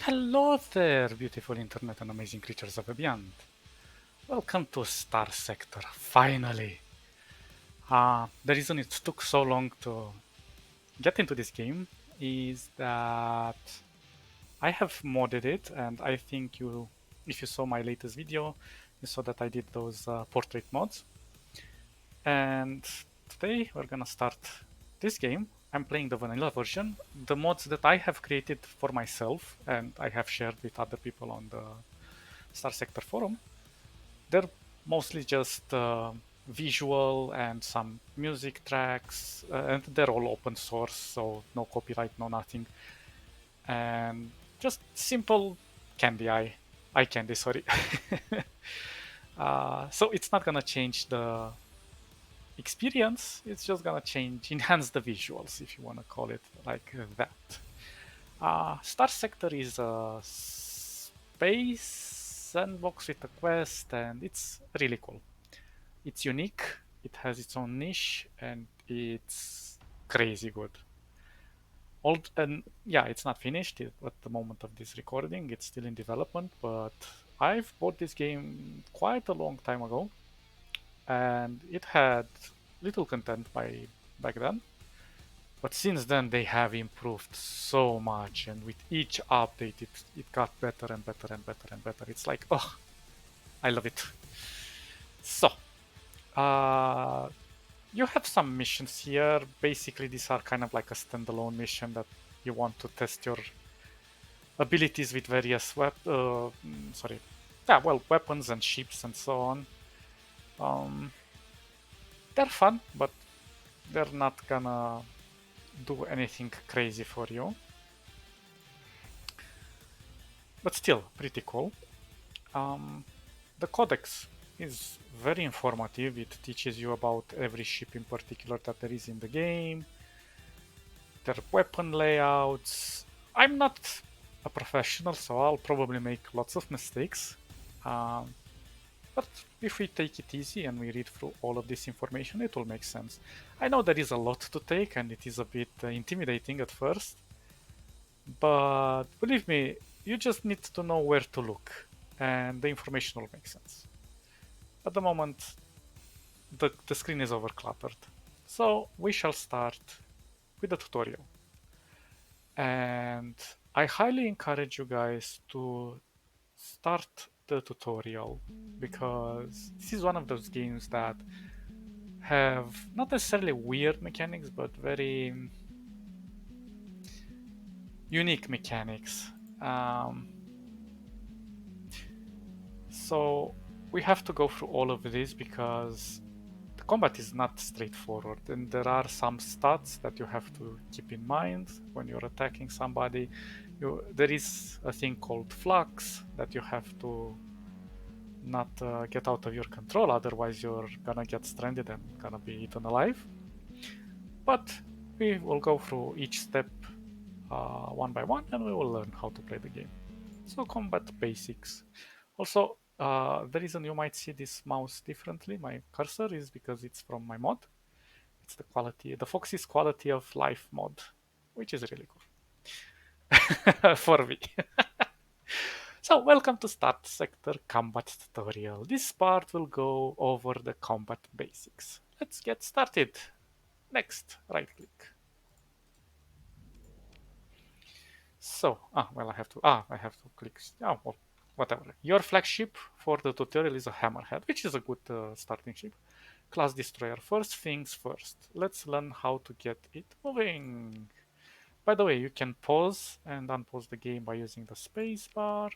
Hello there, beautiful internet and amazing creatures of the beyond. Welcome to Starsector, finally. The reason it took so long to get into this game is that I have modded it, and I think if you saw my latest video, you saw that I did those portrait mods. And today we're gonna start this game. I'm playing the vanilla version. The mods that I have created for myself and I have shared with other people on the Starsector forum, they're mostly just visual and some music tracks, and they're all open source, so no copyright, no nothing, and just simple eye candy. Sorry. So it's not gonna change the experience. It's just gonna enhance the visuals, if you wanna call it like that. Star Sector is a space sandbox with a quest, and it's really cool. It's unique, it has its own niche, and it's crazy good. Old and yeah, it's not finished at the moment of this recording. It's still in development, but I've bought this game quite a long time ago, and it had little content by back then. But since then, they have improved so much, and with each update, it got better and better and better and better. It's like, oh, I love it. So, uh, you have some missions here. Basically, these are kind of like a standalone mission that you want to test your abilities with various weapons and ships and so on. Um, they're fun, but they're not gonna do anything crazy for you. But still, pretty cool. Um, the codex is very informative. It teaches you about every ship in particular that there is in the game, their weapon layouts. I'm not a professional, so I'll probably make lots of mistakes. Um, but if we take it easy and we read through all of this information, it will make sense. I know there is a lot to take and it is a bit intimidating at first, but believe me, you just need to know where to look and the information will make sense. At the moment, the screen is overcluttered. So we shall start with the tutorial. And I highly encourage you guys to start the tutorial because this is one of those games that have not necessarily weird mechanics but very unique mechanics. So we have to go through all of this because the combat is not straightforward and there are some stats that you have to keep in mind when you're attacking somebody. There is a thing called flux that you have to not get out of your control, otherwise you're gonna get stranded and gonna be eaten alive. But we will go through each step one by one and we will learn how to play the game. So combat basics. Also, the reason you might see this mouse differently, my cursor, is because it's from my mod. It's the Foxy's quality of life mod, which is really cool for me. So, welcome to Start Sector Combat Tutorial. This part will go over the combat basics. Let's get started. Next, right click. So, I have to click. Oh, well, whatever. Your flagship for the tutorial is a hammerhead, which is a good starting ship. Class destroyer. First things first. Let's learn how to get it moving. By the way, you can pause and unpause the game by using the space bar.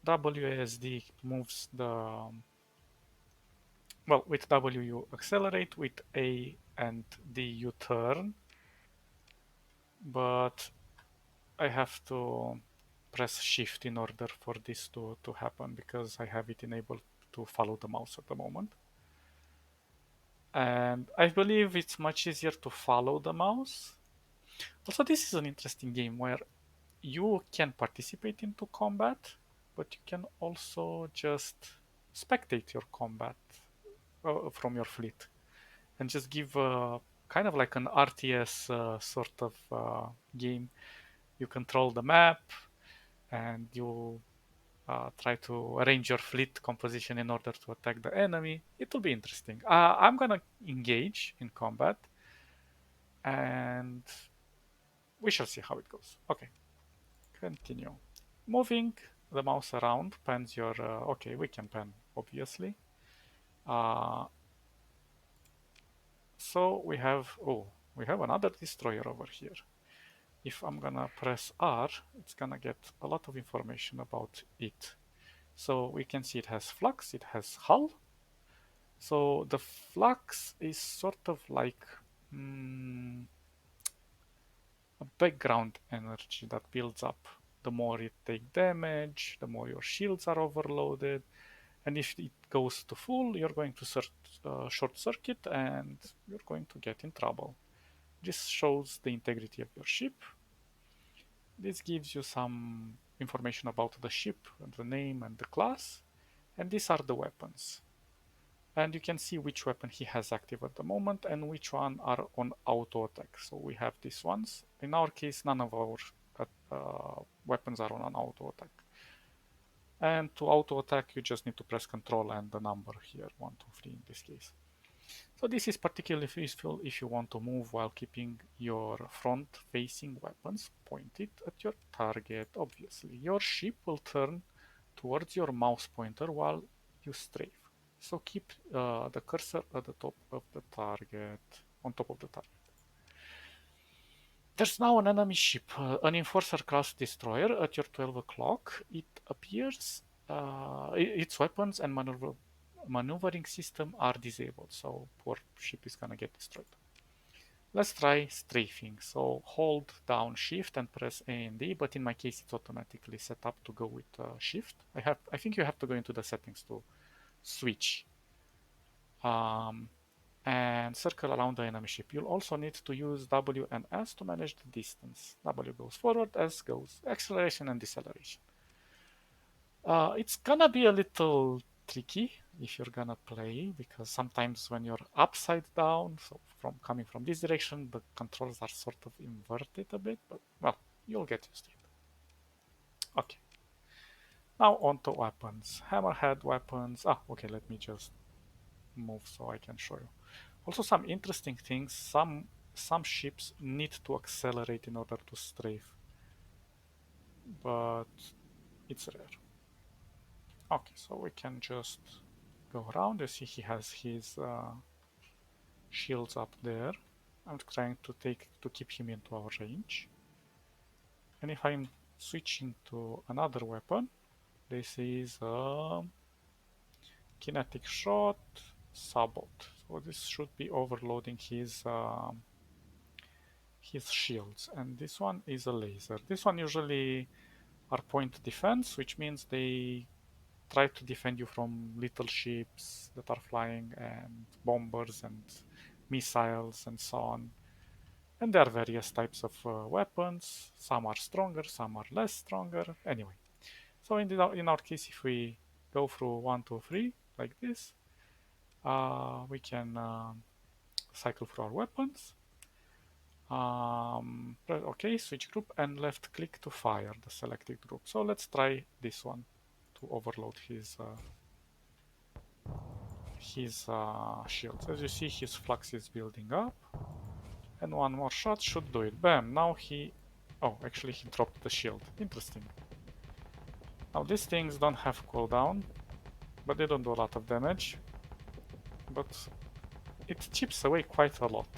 WASD moves with W you accelerate, with A and D you turn, but I have to press shift in order for this to happen because I have it enabled to follow the mouse at the moment. And I believe it's much easier to follow the mouse. Also, this is an interesting game where you can participate into combat, but you can also just spectate your combat from your fleet and just give kind of like an RTS sort of game. You control the map, and you try to arrange your fleet composition in order to attack the enemy, it will be interesting. I'm gonna engage in combat, and we shall see how it goes. Okay, continue. Moving the mouse around pans your. Okay, we can pan obviously. Uh, so we have another destroyer over here. If I'm gonna press R, it's gonna get a lot of information about it. So we can see it has flux, it has hull. So the flux is sort of like a background energy that builds up. The more you take damage, the more your shields are overloaded. And if it goes to full, you're going to short circuit and you're going to get in trouble. This shows the integrity of your ship. This gives you some information about the ship, and the name and the class. And these are the weapons. And you can see which weapon he has active at the moment and which one are on auto attack. So we have these ones. In our case, none of our weapons are on an auto attack. And to auto attack, you just need to press Control and the number here, 1, 2, 3 in this case. So this is particularly useful if you want to move while keeping your front-facing weapons pointed at your target. Obviously, your ship will turn towards your mouse pointer while you strafe. So keep the cursor at the top of the target, on top of the target. There's now an enemy ship, an Enforcer class destroyer at your 12 o'clock. It appears its weapons and maneuvering system are disabled, so poor ship is gonna get destroyed. Let's try strafing. So hold down shift and press A and D, but in my case it's automatically set up to go with shift. I think you have to go into the settings to switch. And circle around the enemy ship. You'll also need to use W and S to manage the distance. W goes forward, S goes acceleration and deceleration. It's gonna be a little tricky if you're gonna play, because sometimes when you're upside down, so coming from this direction, the controls are sort of inverted a bit, but well, you'll get used to it. Okay. Now on to weapons. Hammerhead weapons. Okay, let me just move so I can show you. Also, some interesting things. Some ships need to accelerate in order to strafe, but it's rare. Okay, so we can just go around. You see he has his shields up there. I'm trying to keep him into our range. And if I'm switching to another weapon, this is a kinetic shot sabot. So this should be overloading his shields, and this one is a laser. This one usually are point defense, which means they try to defend you from little ships that are flying and bombers and missiles and so on. And there are various types of weapons. Some are stronger, some are less stronger. Anyway, so in our case, if we go through 1, 2, 3 like this, we can cycle through our weapons. Okay, switch group and left click to fire the selected group. So let's try this one to overload his shields. As you see, his flux is building up, and one more shot should do it. Bam! Now actually he dropped the shield. Interesting. Now these things don't have cooldown, but they don't do a lot of damage. But it chips away quite a lot.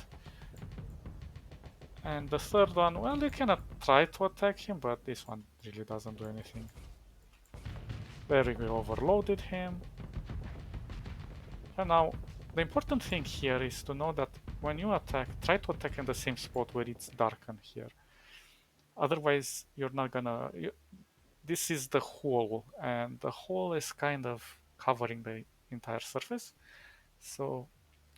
And the third one, well, you cannot try to attack him, but this one really doesn't do anything. There we overloaded him. And now, the important thing here is to know that when you attack, try to attack in the same spot where it's darkened here. Otherwise, you're not gonna... this is the hole, and the hole is kind of covering the entire surface. So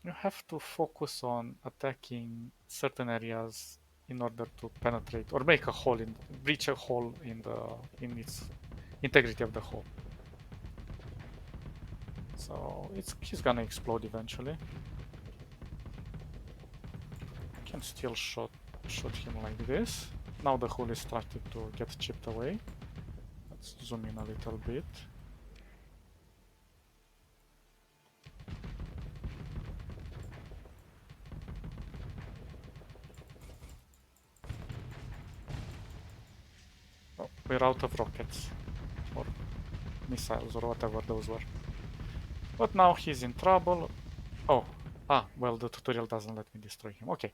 you have to focus on attacking certain areas in order to penetrate or make a hole breach a hole in its integrity of the hole. So he's gonna explode eventually. You can still shoot him like this. Now the hole is starting to get chipped away. Let's zoom in a little bit. Oh, we're out of rockets. Or missiles, or whatever those were. But now he's in trouble. Oh, well, the tutorial doesn't let me destroy him. Okay.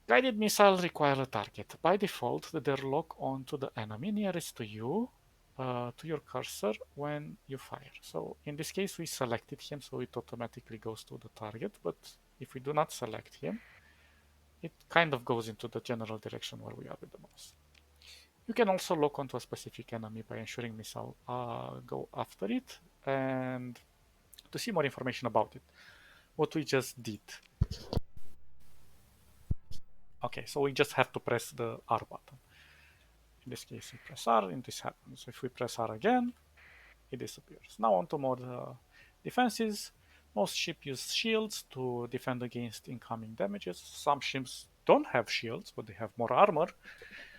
Guided missiles require a target. By default, they lock onto the enemy nearest to you, to your cursor, when you fire. So in this case, we selected him, so it automatically goes to the target. But if we do not select him, it kind of goes into the general direction where we are with the mouse. You can also lock onto a specific enemy by ensuring missile go after it. And to see more information about it, what we just did. Okay, so we just have to press the R button. In this case, we press R and this happens. If we press R again, it disappears. Now on to more defenses. Most ships use shields to defend against incoming damages. Some ships don't have shields, but they have more armor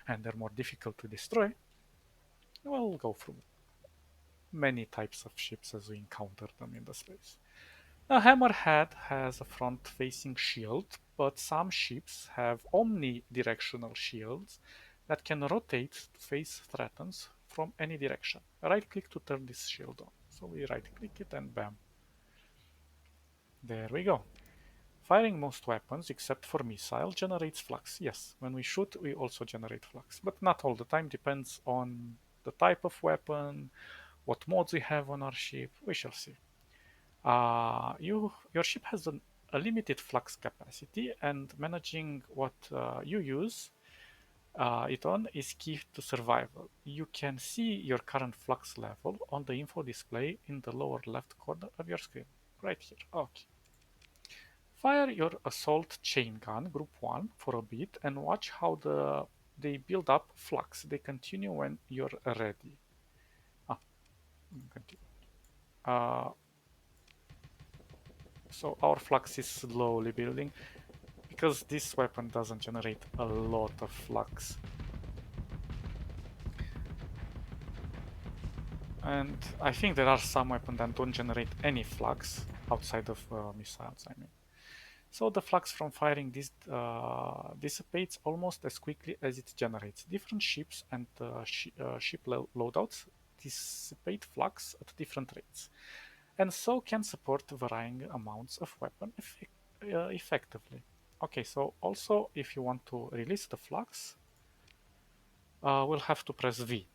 and they're more difficult to destroy. We'll go through many types of ships as we encounter them in the space. A hammerhead has a front-facing shield, but some ships have omnidirectional shields that can rotate to face threats from any direction. Right-click to turn this shield on. So we right-click it and bam. There we go. Firing most weapons, except for missile, generates flux. Yes, when we shoot, we also generate flux, but not all the time. Depends on the type of weapon, what mods we have on our ship. We shall see. Your ship has a limited flux capacity, and managing what you use it on is key to survival. You can see your current flux level on the info display in the lower left corner of your screen. Right here. Okay. Fire your assault chain gun group 1 for a bit and watch how they build up flux. They continue when you're ready. Continue. So our flux is slowly building because this weapon doesn't generate a lot of flux. And I think there are some weapons that don't generate any flux outside of missiles, I mean. So the flux from firing this dissipates almost as quickly as it generates. Different ships and ship loadouts dissipate flux at different rates, and so can support varying amounts of weapon effectively. Okay, so also if you want to release the flux, we'll have to press V.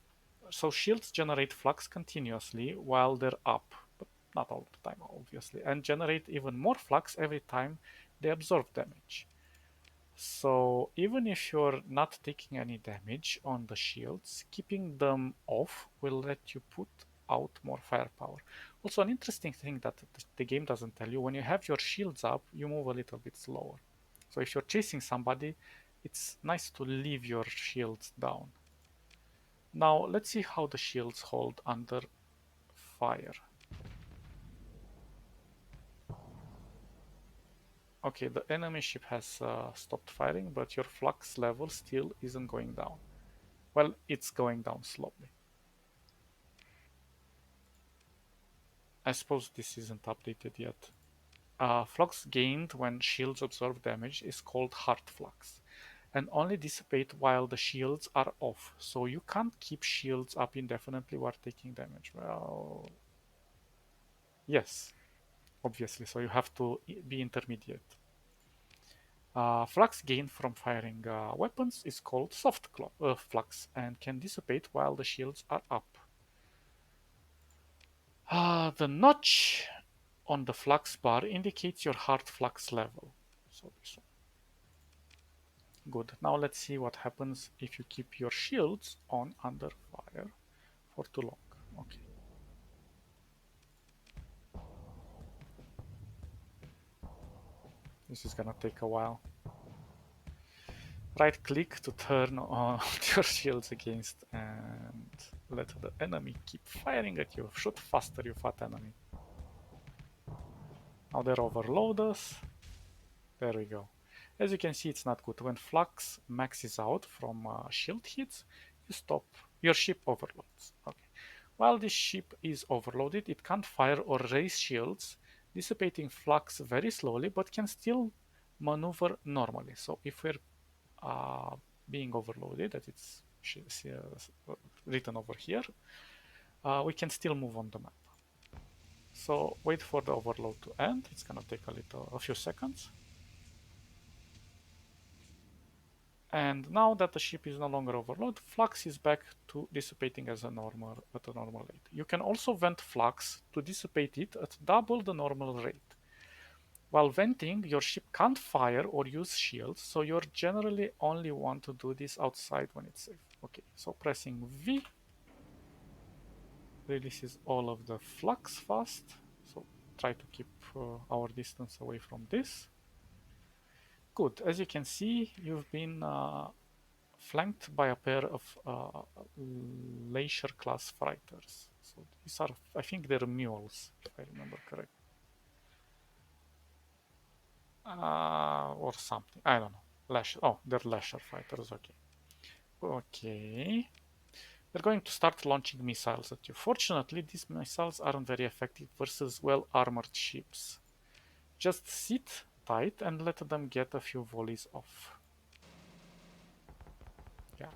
So shields generate flux continuously while they're up, but not all the time, obviously, and generate even more flux every time they absorb damage. So even if you're not taking any damage on the shields, keeping them off will let you put out more firepower. Also, an interesting thing that the game doesn't tell you, when you have your shields up, you move a little bit slower. So if you're chasing somebody, it's nice to leave your shields down. Now let's see how the shields hold under fire. Okay, the enemy ship has stopped firing, but your flux level still isn't going down. Well, it's going down slowly. I suppose this isn't updated yet. Flux gained when shields absorb damage is called hard flux, and only dissipate while the shields are off, so you can't keep shields up indefinitely while taking damage. Well, yes, obviously, so you have to be intermediate. Flux gained from firing weapons is called soft flux and can dissipate while the shields are up. The notch on the flux bar indicates your hard flux level. So this one. Good. Now let's see what happens if you keep your shields on under fire for too long. Okay. This is gonna take a while. Right click to turn on your shields against and let the enemy keep firing at you. Shoot faster, you fat enemy. Now they're overload us. There we go. As you can see, it's not good. When flux maxes out from shield hits, Your ship overloads. Okay. While this ship is overloaded, it can't fire or raise shields, dissipating flux very slowly, but can still maneuver normally. So if we're being overloaded, that it's written over here, we can still move on the map. So wait for the overload to end. It's gonna take a few seconds. And now that the ship is no longer overloaded, flux is back to dissipating as a normal at a normal rate. You can also vent flux to dissipate it at double the normal rate. While venting, your ship can't fire or use shields, so you generally only want to do this outside when it's safe. Okay, so pressing V releases all of the flux fast. So try to keep our distance away from this. Good. As you can see, you've been flanked by a pair of Leisure class freighters. So these are, I think they're mules, if I remember correctly. Or something. I don't know. Oh, they're Leisure fighters. Okay. Okay. They're going to start launching missiles at you. Fortunately, these missiles aren't very effective versus well-armored ships. Just sit tight and let them get a few volleys off. Yeah.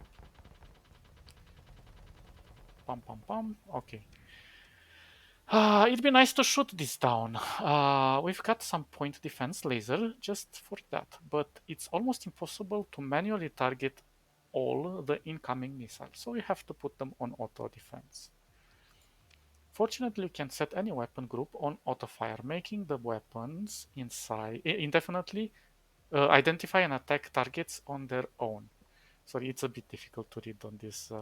Pum pum pum. Okay. It'd be nice to shoot this down. We've got some point defense laser just for that, but it's almost impossible to manually target all the incoming missiles, so we have to put them on auto defense. Fortunately, you can set any weapon group on auto fire, making the weapons inside indefinitely identify and attack targets on their own. Sorry, it's a bit difficult to read on this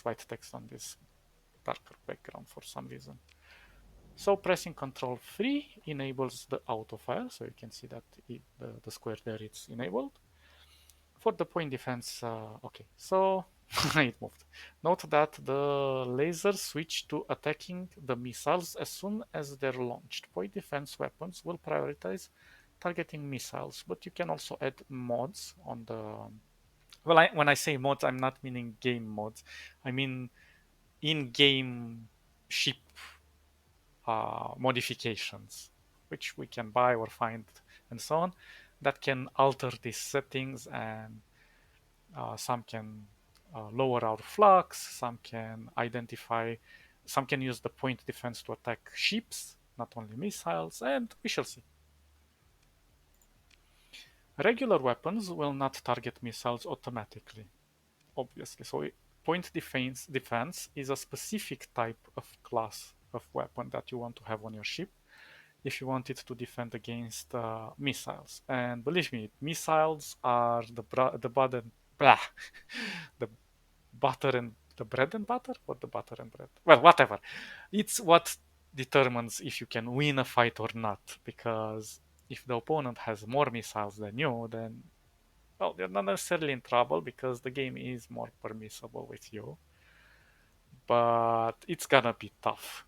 white text on this darker background for some reason. So pressing Control 3 enables the auto fire, so you can see that the square there it's enabled. For the point defense, okay, so it moved. Note that the lasers switch to attacking the missiles as soon as they're launched. Point defense weapons will prioritize targeting missiles, but you can also add mods on the. Well, when I say mods, I'm not meaning game mods. I mean in-game ship modifications, which we can buy or find and so on, that can alter these settings, and some can lower our flux, some can use the point defense to attack ships, not only missiles, and we shall see. Regular weapons will not target missiles automatically, obviously. So point defense is a specific type of class of weapon that you want to have on your ship if you want it to defend against missiles. And believe me, missiles are the butter, blah, the butter and the bread and butter, or the butter and bread. Well, whatever. It's what determines if you can win a fight or not. Because if the opponent has more missiles than you, then well, you're not necessarily in trouble because the game is more permissible with you. But it's gonna be tough.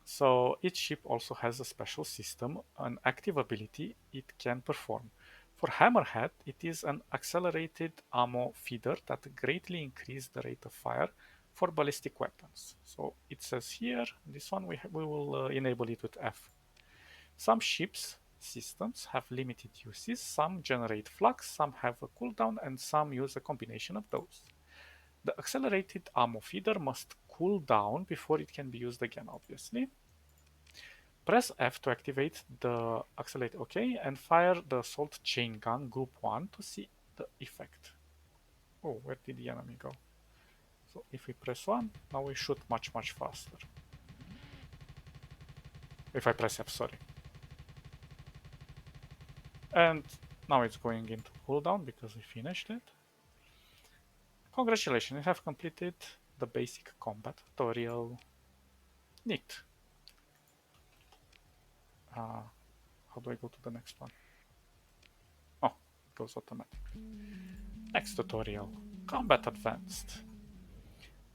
So each ship also has a special system, an active ability it can perform. For Hammerhead, it is an accelerated ammo feeder that greatly increases the rate of fire for ballistic weapons. So it says here, this one we will enable it with F. Some ships systems have limited uses, some generate flux, some have a cooldown, and some use a combination of those. The accelerated ammo feeder must cool down before it can be used again, obviously. Press F to activate the accelerate, okay, and fire the assault chain gun group 1 to see the effect. Oh, where did the enemy go? So if we press 1, now we shoot much faster. If I press F, sorry. And now it's going into cooldown because we finished it. Congratulations, you have completed the basic combat tutorial. Neat. How do I go to the next one? Oh, it goes automatic. Next tutorial, Combat Advanced.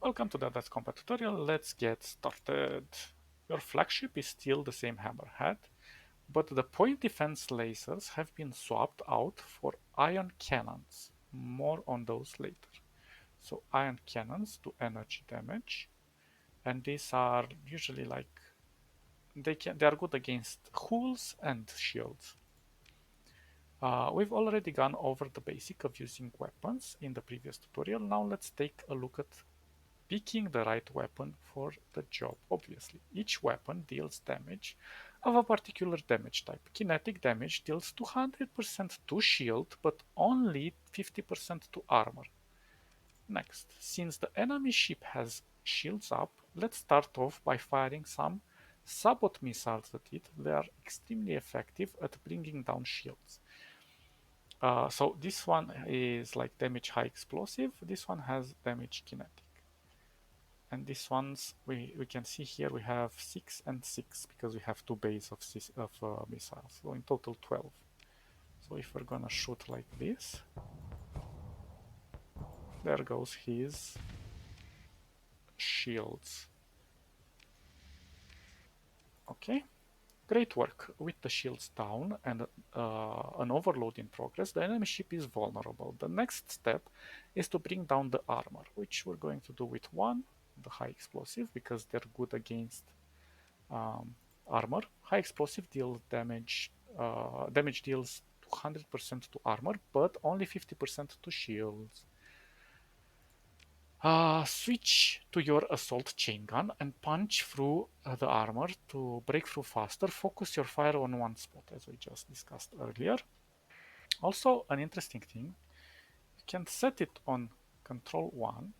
Welcome to the Advanced Combat tutorial. Let's get started. Your flagship is still the same Hammerhead, but the point defense lasers have been swapped out for ion cannons. More on those later. So ion cannons do energy damage, and these are usually like they are good against hulls and shields. We've already gone over the basic of using weapons in the previous tutorial. Now let's take a look at picking the right weapon for the job. Obviously, each weapon deals damage of a particular damage type. Kinetic damage deals 200% to shield, but only 50% to armor. Next, since the enemy ship has shields up, let's start off by firing some sabot missiles at it. They are extremely effective at bringing down shields. So this one is like damage high explosive. This one has damage kinetic. And these ones we can see here we have 6 and 6 because we have two bays of missiles. So in total 12. So if we're gonna shoot like this, there goes his shields. Okay. Great work. With the shields down and an overload in progress, the enemy ship is vulnerable. The next step is to bring down the armor, which we're going to do with one, the high explosive, because they're good against um, armor. High explosive deals damage. Damage deals 200% to armor, but only 50% to shields. Switch to your assault chain gun and punch through the armor to break through faster. Focus your fire on one spot, as we just discussed earlier. Also, an interesting thing, you can set it on control 1.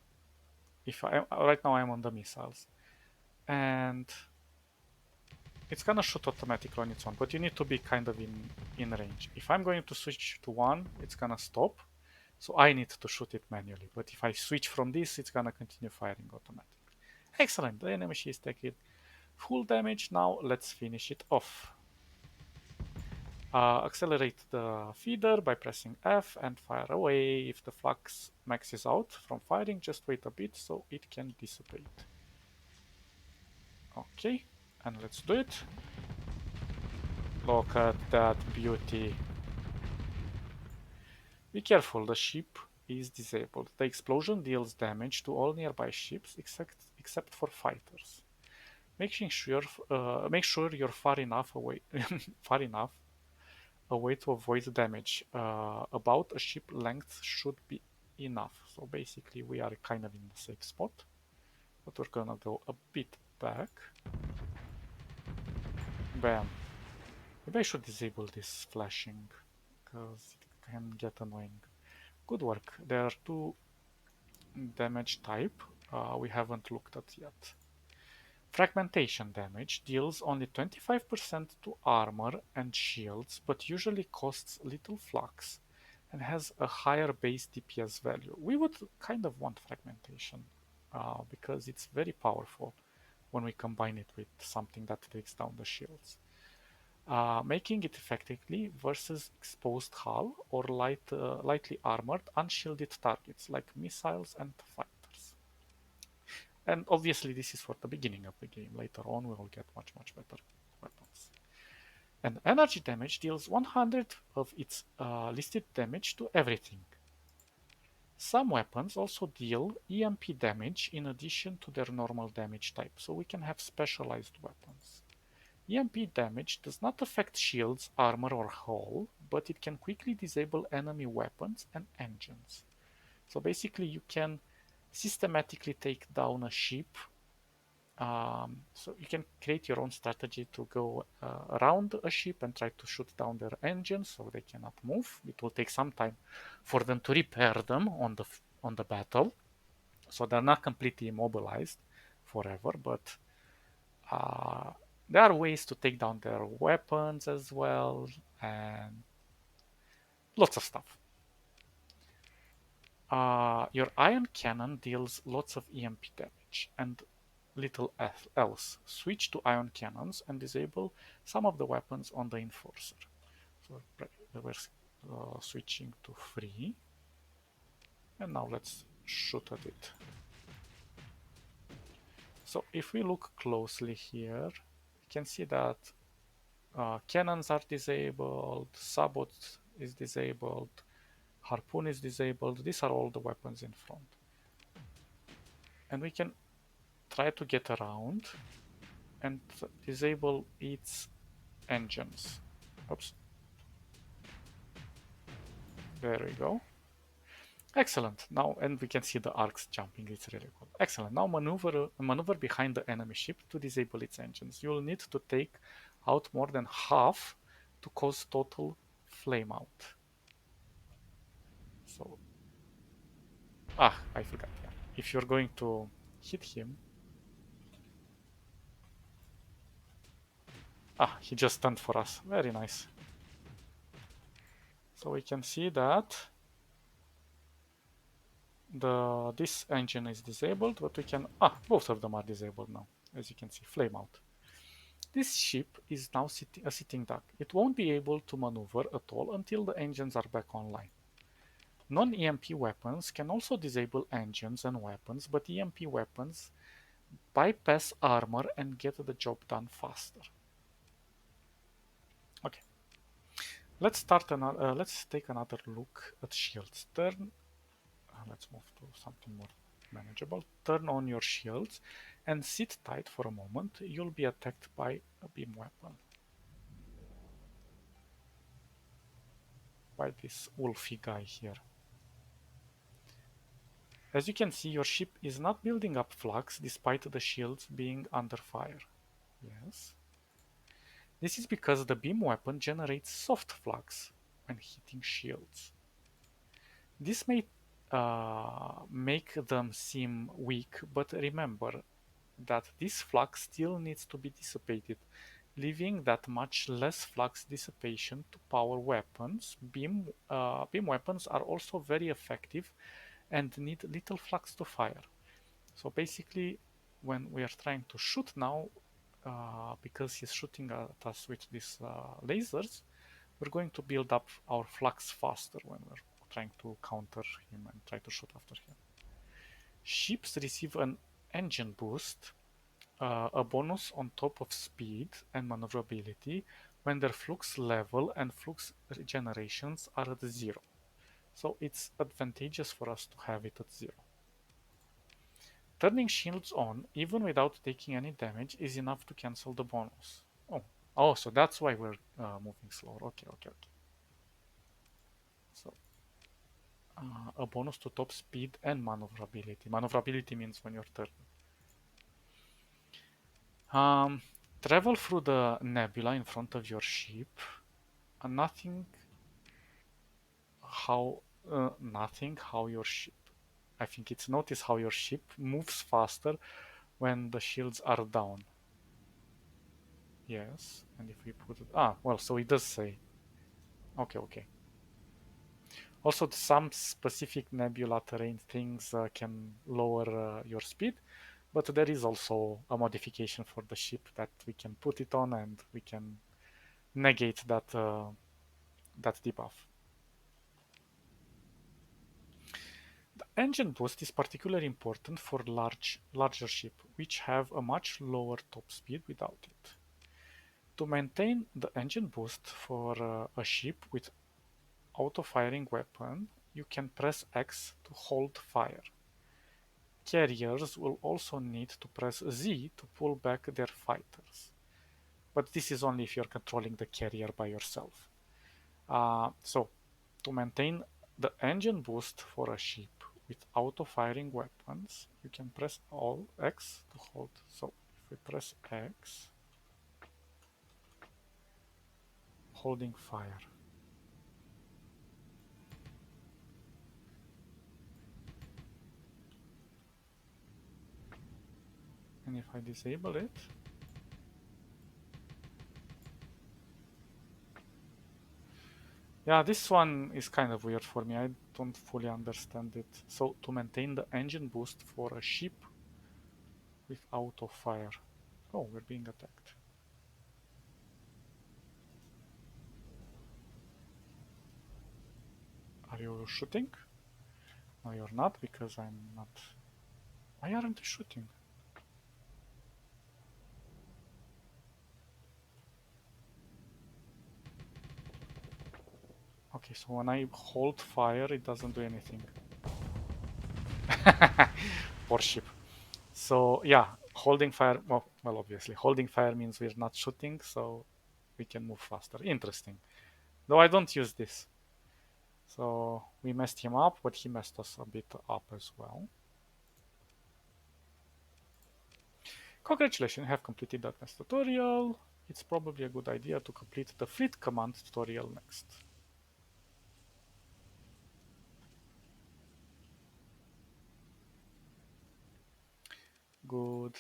If right now I'm on the missiles, and it's gonna shoot automatically on its own, but you need to be kind of in range. If I'm going to switch to 1, it's gonna stop, so I need to shoot it manually. But if I switch from this, it's gonna continue firing automatically. Excellent, the enemy is taking full damage. Now let's finish it off. Accelerate the feeder by pressing F and fire away. If the flux maxes out from firing, just wait a bit so it can dissipate. Okay, and let's do it. Look at that beauty. Be careful, the ship is disabled. The explosion deals damage to all nearby ships except for fighters. Make sure you're far enough away far enough away to avoid damage. About a ship length should be enough. So basically we are kind of in the safe spot, but we're gonna go a bit back. Bam. Maybe I should disable this flashing because it can get annoying. Good work. There are two damage type we haven't looked at yet. Fragmentation damage deals only 25% to armor and shields, but usually costs little flux and has a higher base DPS value. We would kind of want fragmentation because it's very powerful when we combine it with something that takes down the shields. Making it effectively versus exposed hull or lightly armored, unshielded targets like missiles and fighters. And obviously this is for the beginning of the game. Later on we will get much better weapons. And energy damage deals 100 of its listed damage to everything. Some weapons also deal EMP damage in addition to their normal damage type, so we can have specialized weapons. EMP damage does not affect shields, armor or hull, but it can quickly disable enemy weapons and engines. So basically you can systematically take down a ship. So you can create your own strategy to go around a ship and try to shoot down their engines so they cannot move. It will take some time for them to repair them on the battle, so they're not completely immobilized forever. But uh, there are ways to take down their weapons as well, and lots of stuff. Your ion cannon deals lots of EMP damage and little else. Switch to ion cannons and disable some of the weapons on the enforcer. So we're switching to 3. And now let's shoot at it. So if we look closely here, we can see that cannons are disabled, sabot is disabled, harpoon is disabled. These are all the weapons in front. And we can try to get around and disable its engines. Oops. There we go. Excellent. Now, and we can see the arcs jumping. It's really cool. Excellent. Now maneuver behind the enemy ship to disable its engines. You'll need to take out more than half to cause total flame out. So, I forgot. Yeah. If you're going to hit him, he just stunned for us. Very nice. So we can see that this engine is disabled, but we can both of them are disabled now. As you can see, flame out. This ship is now a sitting duck. It won't be able to maneuver at all until the engines are back online. Non-EMP weapons can also disable engines and weapons, but EMP weapons bypass armor and get the job done faster. Okay, let's take another look at shields. Let's move to something more manageable. Turn on your shields and sit tight for a moment. You'll be attacked by a beam weapon. By this wolfy guy here. As you can see, your ship is not building up flux despite the shields being under fire. Yes. This is because the beam weapon generates soft flux when hitting shields. This may make them seem weak, but remember that this flux still needs to be dissipated, leaving that much less flux dissipation to power weapons. Beam weapons are also very effective and need little flux to fire. So basically, when we are trying to shoot now, because he's shooting at us with these lasers, we're going to build up our flux faster when we're trying to counter him and try to shoot after him. Ships receive an engine boost, a bonus on top of speed and maneuverability when their flux level and flux regenerations are at 0. So it's advantageous for us to have it at 0. Turning shields on, even without taking any damage, is enough to cancel the bonus. So that's why we're moving slower. Okay. So, a bonus to top speed and maneuverability. Maneuverability means when you're turning. Travel through the nebula in front of your ship. Nothing how your ship. I think it's notice how your ship moves faster when the shields are down. Yes, and if we put it... so it does say. Okay. Also, some specific nebula terrain things can lower your speed, but there is also a modification for the ship that we can put it on and we can negate that debuff. The engine boost is particularly important for larger ships, which have a much lower top speed without it. To maintain the engine boost for a ship with auto-firing weapon, you can press X to hold fire. Carriers will also need to press Z to pull back their fighters. But this is only if you're controlling the carrier by yourself. So, to maintain the engine boost for a ship with auto-firing weapons, you can press Alt X to hold. So, if we press X, holding fire. And if I disable it, yeah, this one is kind of weird for me. I don't fully understand it. So to maintain the engine boost for a ship with auto fire. Oh, we're being attacked. Are you shooting? No, you're not, because I'm not. Why aren't you shooting? Okay, so when I hold fire, it doesn't do anything. Poor ship. So yeah, holding fire, well, obviously, holding fire means we're not shooting, so we can move faster. Interesting. Though I don't use this. So we messed him up, but he messed us a bit up as well. Congratulations, you have completed that next tutorial. It's probably a good idea to complete the fleet command tutorial next. Good.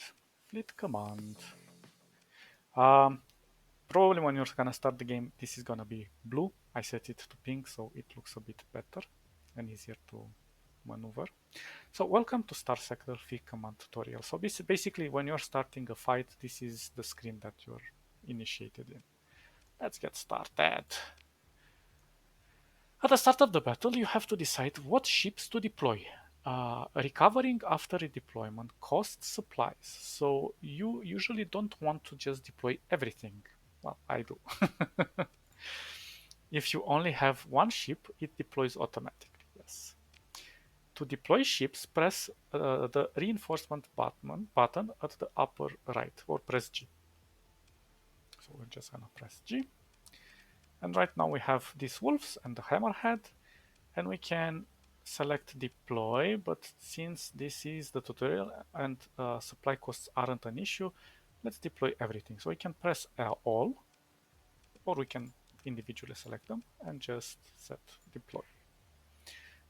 Fleet command. Um, Probably when you're gonna start the game, this is gonna be blue. I set it to pink, so it looks a bit better and easier to maneuver. So welcome to Starsector Fleet Command tutorial. So this basically when you're starting a fight, this is the screen that you're initiated in. Let's get started. At the start of the battle, you have to decide what ships to deploy. Recovering after a deployment costs supplies, so you usually don't want to just deploy everything. Well, I do. If you only have one ship, it deploys automatically, yes. To deploy ships, press the reinforcement button at the upper right, or press G. So we're just gonna press G. And right now we have these wolves and the hammerhead, and we can select deploy, but since this is the tutorial and supply costs aren't an issue, let's deploy everything. So we can press all, or we can individually select them and just set deploy.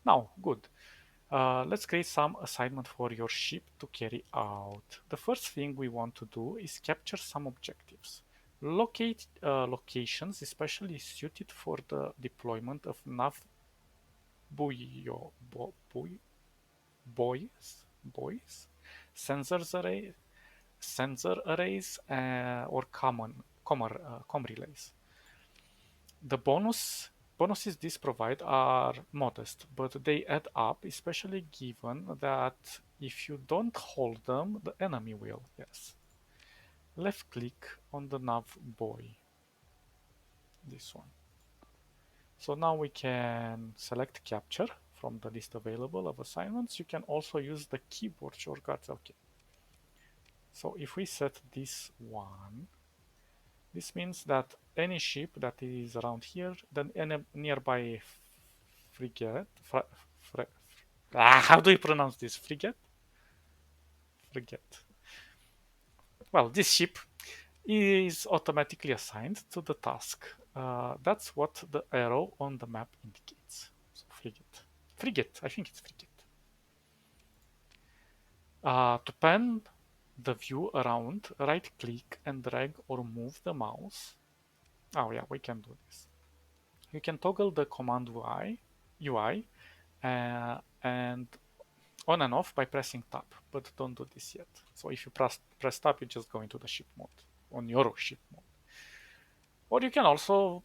Now, good. Let's create some assignment for your ship to carry out. The first thing we want to do is capture some objectives. Locate locations especially suited for the deployment of nav buoy, boys, sensors array, sensor arrays, or com relays. The bonuses these provide are modest, but they add up, especially given that if you don't hold them, the enemy will. Yes. Left click on the nav buoy. This one. So now we can select capture from the list available of assignments. You can also use the keyboard shortcuts. Okay. So if we set this one, this means that any ship that is around here, then any nearby frigate, how do you pronounce this? Frigate? Frigate. Well, this ship is automatically assigned to the task. That's what the arrow on the map indicates. So frigate. Frigate, I think it's frigate. To pan the view around, right click and drag or move the mouse. Oh yeah, we can do this. You can toggle the command UI and on and off by pressing tab, but don't do this yet. So if you press tab, you just go into the ship mode, on your ship mode. Or you can also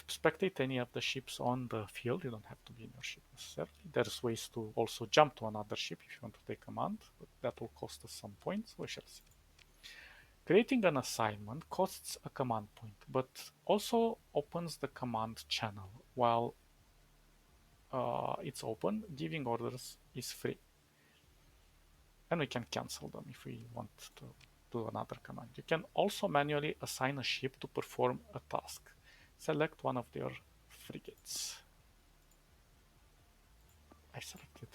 spectate any of the ships on the field. You don't have to be in your ship necessarily. There's ways to also jump to another ship if you want to take command, but that will cost us some points. We shall see. Creating an assignment costs a command point, but also opens the command channel. While it's open, giving orders is free. And we can cancel them if we want to do another command. You can also manually assign a ship to perform a task. Select one of their frigates. I selected.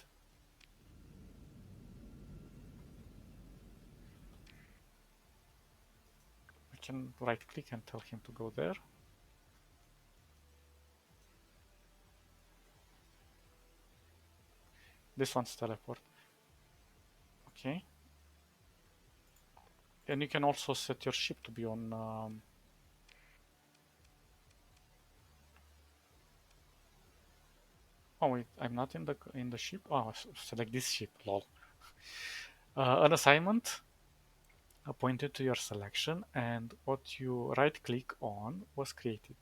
We can right click and tell him to go there. This one's teleport. Okay. And you can also set your ship to be on oh wait, I'm not in the ship. Oh, select this ship. Lol. An assignment pointed to your selection, and what you right click on was created.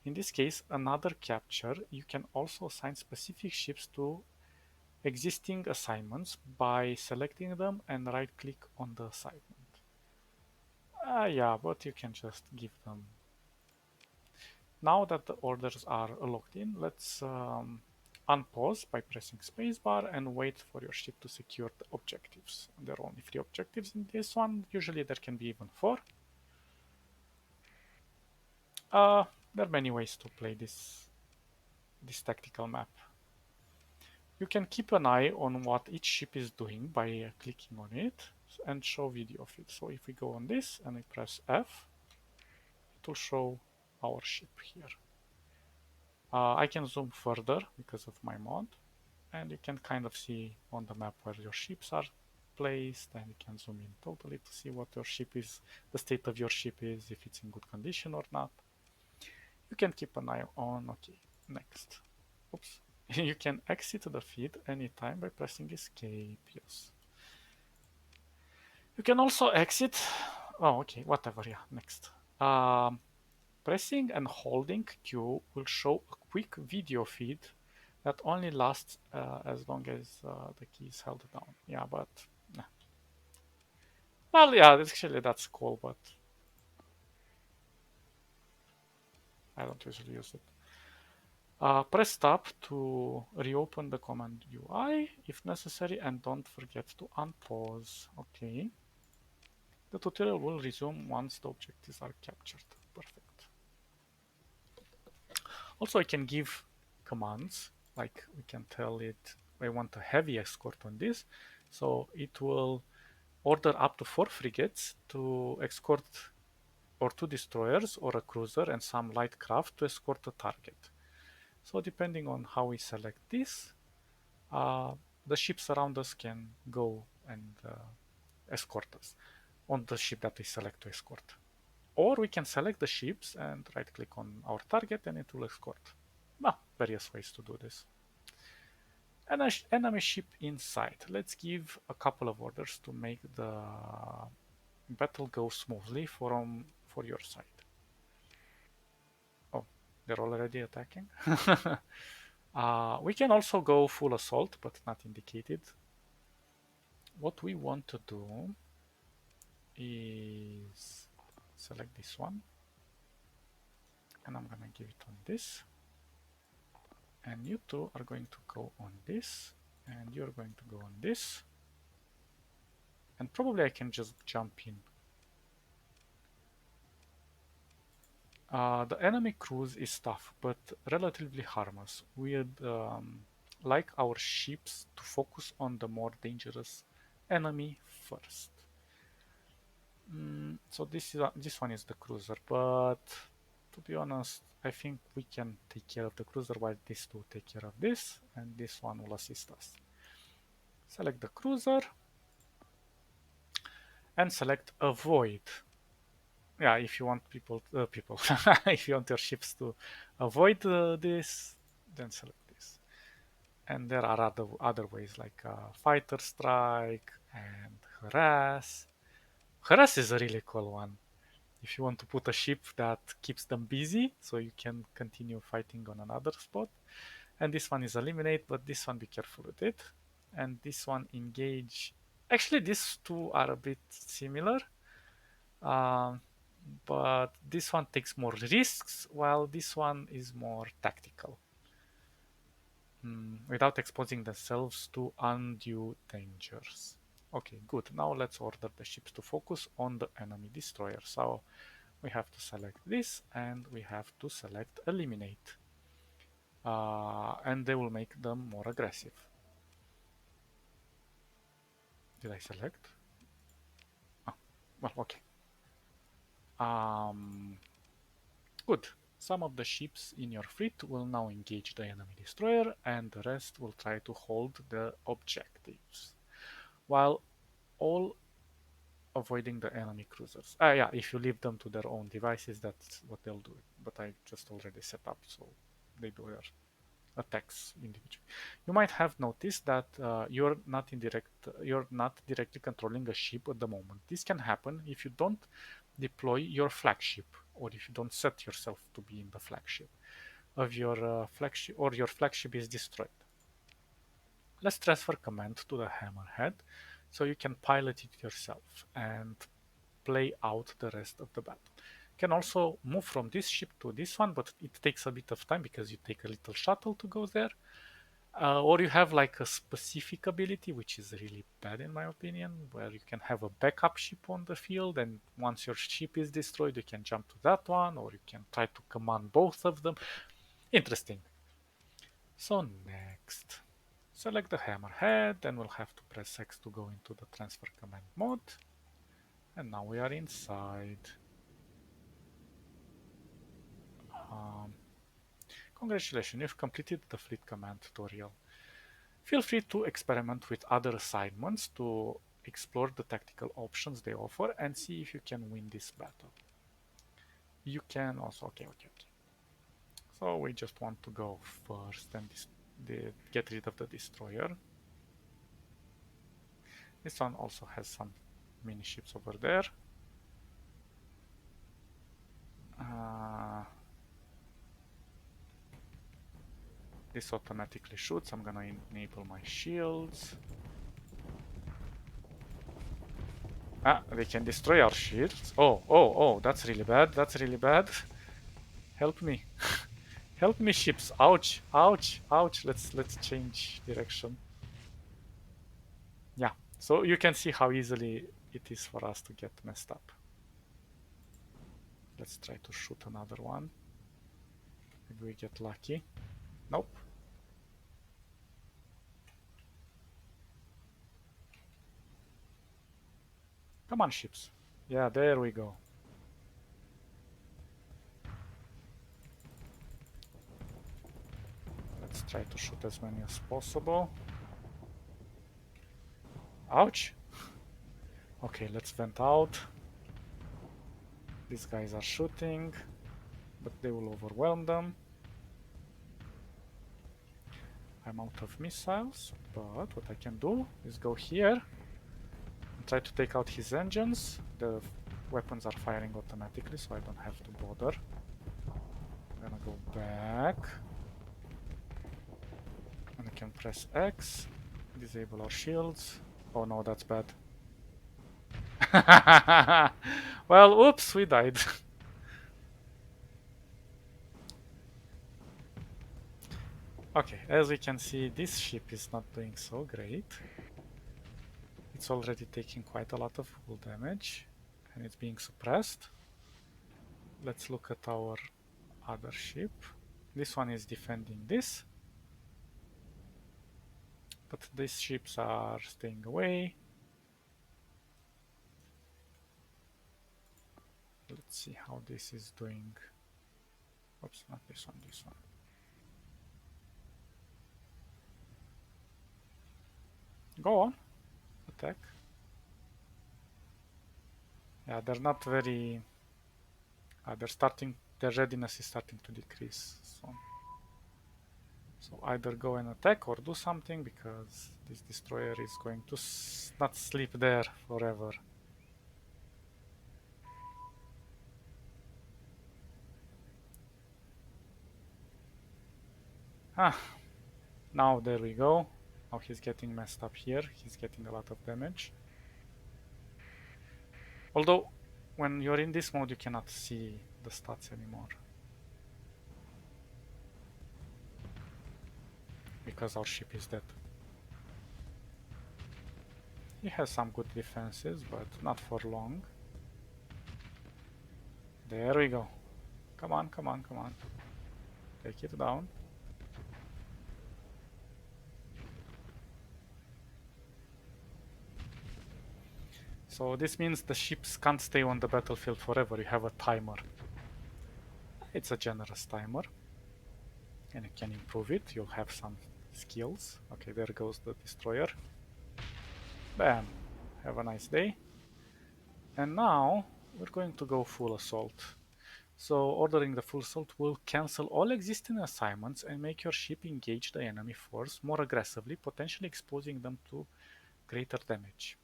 In this case, another capture, you can also assign specific ships to existing assignments by selecting them and right click on the assignment. Yeah, but you can just give them. Now that the orders are locked in, let's unpause by pressing spacebar and wait for your ship to secure the objectives. There are only 3 objectives in this one. Usually there can be even 4. There are many ways to play this tactical map. You can keep an eye on what each ship is doing by clicking on it and show video of it. So if we go on this and we press F, it will show our ship here. I can zoom further because of my mod, and you can kind of see on the map where your ships are placed, and you can zoom in totally to see what your ship is, the state of your ship is, if it's in good condition or not. You can keep an eye on, okay, next. Oops. You can exit the feed anytime by pressing escape, yes. You can also exit, oh, okay, whatever, yeah, next. Pressing and holding Q will show a quick video feed that only lasts as long as the key is held down. Yeah, but nah. Well, yeah, actually that's cool, but I don't usually use it. Press tab to reopen the command UI if necessary, and don't forget to unpause. Okay. The tutorial will resume once the objectives are captured. Perfect. Also, I can give commands, like we can tell it I want a heavy escort on this, so it will order up to 4 frigates to escort, or 2 destroyers or a cruiser and some light craft to escort a target. So depending on how we select this, the ships around us can go and escort us on the ship that we select to escort. Or we can select the ships and right click on our target and it will escort. Well, various ways to do this. An enemy ship in sight. Let's give a couple of orders to make the battle go smoothly for your side. Oh, they're already attacking? We can also go full assault, but not indicated. What we want to do is select this one, and I'm gonna give it on this. And you two are going to go on this, and you're going to go on this. And probably I can just jump in. The enemy cruise is tough, but relatively harmless. We'd like our ships to focus on the more dangerous enemy first. So this one is the cruiser, but to be honest, I think we can take care of the cruiser while these two take care of this, and this one will assist us. Select the cruiser and select avoid. Yeah, if you want if you want your ships to avoid this, then select this. And there are other ways like fighter strike and harass. Harass is a really cool one. If you want to put a ship that keeps them busy, so you can continue fighting on another spot. And this one is eliminate, but this one be careful with it. And this one engage. Actually, these two are a bit similar. Um, but this one takes more risks, while this one is more tactical, without exposing themselves to undue dangers. Okay, good. Now let's order the ships to focus on the enemy destroyer. So we have to select this, and we have to select eliminate. And they will make them more aggressive. Did I select? Oh, well, okay. Good. Some of the ships in your fleet will now engage the enemy destroyer, and the rest will try to hold the objectives, while all avoiding the enemy cruisers. Yeah, if you leave them to their own devices, that's what they'll do. But I just already set up, so they do their attacks individually. You might have noticed that you're not directly controlling a ship at the moment. This can happen if you don't deploy your flagship, or if you don't set yourself to be in the flagship of your flagship, or your flagship is destroyed. Let's transfer command to the hammerhead so you can pilot it yourself and play out the rest of the battle. You can also move from this ship to this one, but it takes a bit of time because you take a little shuttle to go there. Or you have like a specific ability, which is really bad in my opinion, where you can have a backup ship on the field, and once your ship is destroyed, you can jump to that one, or you can try to command both of them. Interesting. So next, select the hammerhead, then we'll have to press X to go into the transfer command mode. And now we are inside. Um, Congratulations, you've completed the fleet command tutorial. Feel free to experiment with other assignments to explore the tactical options they offer and see if you can win this battle. You can also, okay. So we just want to go first and get rid of the destroyer. This one also has some mini ships over there. This automatically shoots. I'm gonna enable my shields. They can destroy our shields. Oh, that's really bad. That's really bad. Help me. Help me, ships. Ouch, ouch, ouch. Let's change direction. Yeah, so you can see how easily it is for us to get messed up. Let's try to shoot another one. Maybe we get lucky. Nope. Come on, ships. Yeah, there we go. Let's try to shoot as many as possible. Ouch. Okay, let's vent out. These guys are shooting, but they will overwhelm them. I'm out of missiles, but what I can do is go here and try to take out his engines. The weapons are firing automatically, so I don't have to bother. I'm gonna go back. And I can press X, disable our shields. Oh no, that's bad. Well, oops, we died. Okay, as we can see, this ship is not doing so great. It's already taking quite a lot of full damage, and it's being suppressed. Let's look at our other ship. This one is defending this, but these ships are staying away. Let's see how this is doing. Oops, not this one, this one. Go on, attack. Yeah, they're not very... their readiness is starting to decrease. So either go and attack or do something, because this destroyer is going to not sleep there forever. Now there we go. Now he's getting messed up here. He's getting a lot of damage. Although, when you're in this mode, you cannot see the stats anymore, because our ship is dead. He has some good defenses, but not for long. There we go. Come on. Take it down. So this means the ships can't stay on the battlefield forever. You have a timer. It's a generous timer, and you can improve it. You'll have some skills. Okay, there goes the destroyer. Bam! Have a nice day. And now we're going to go full assault. So ordering the full assault will cancel all existing assignments and make your ship engage the enemy force more aggressively, potentially exposing them to greater damage.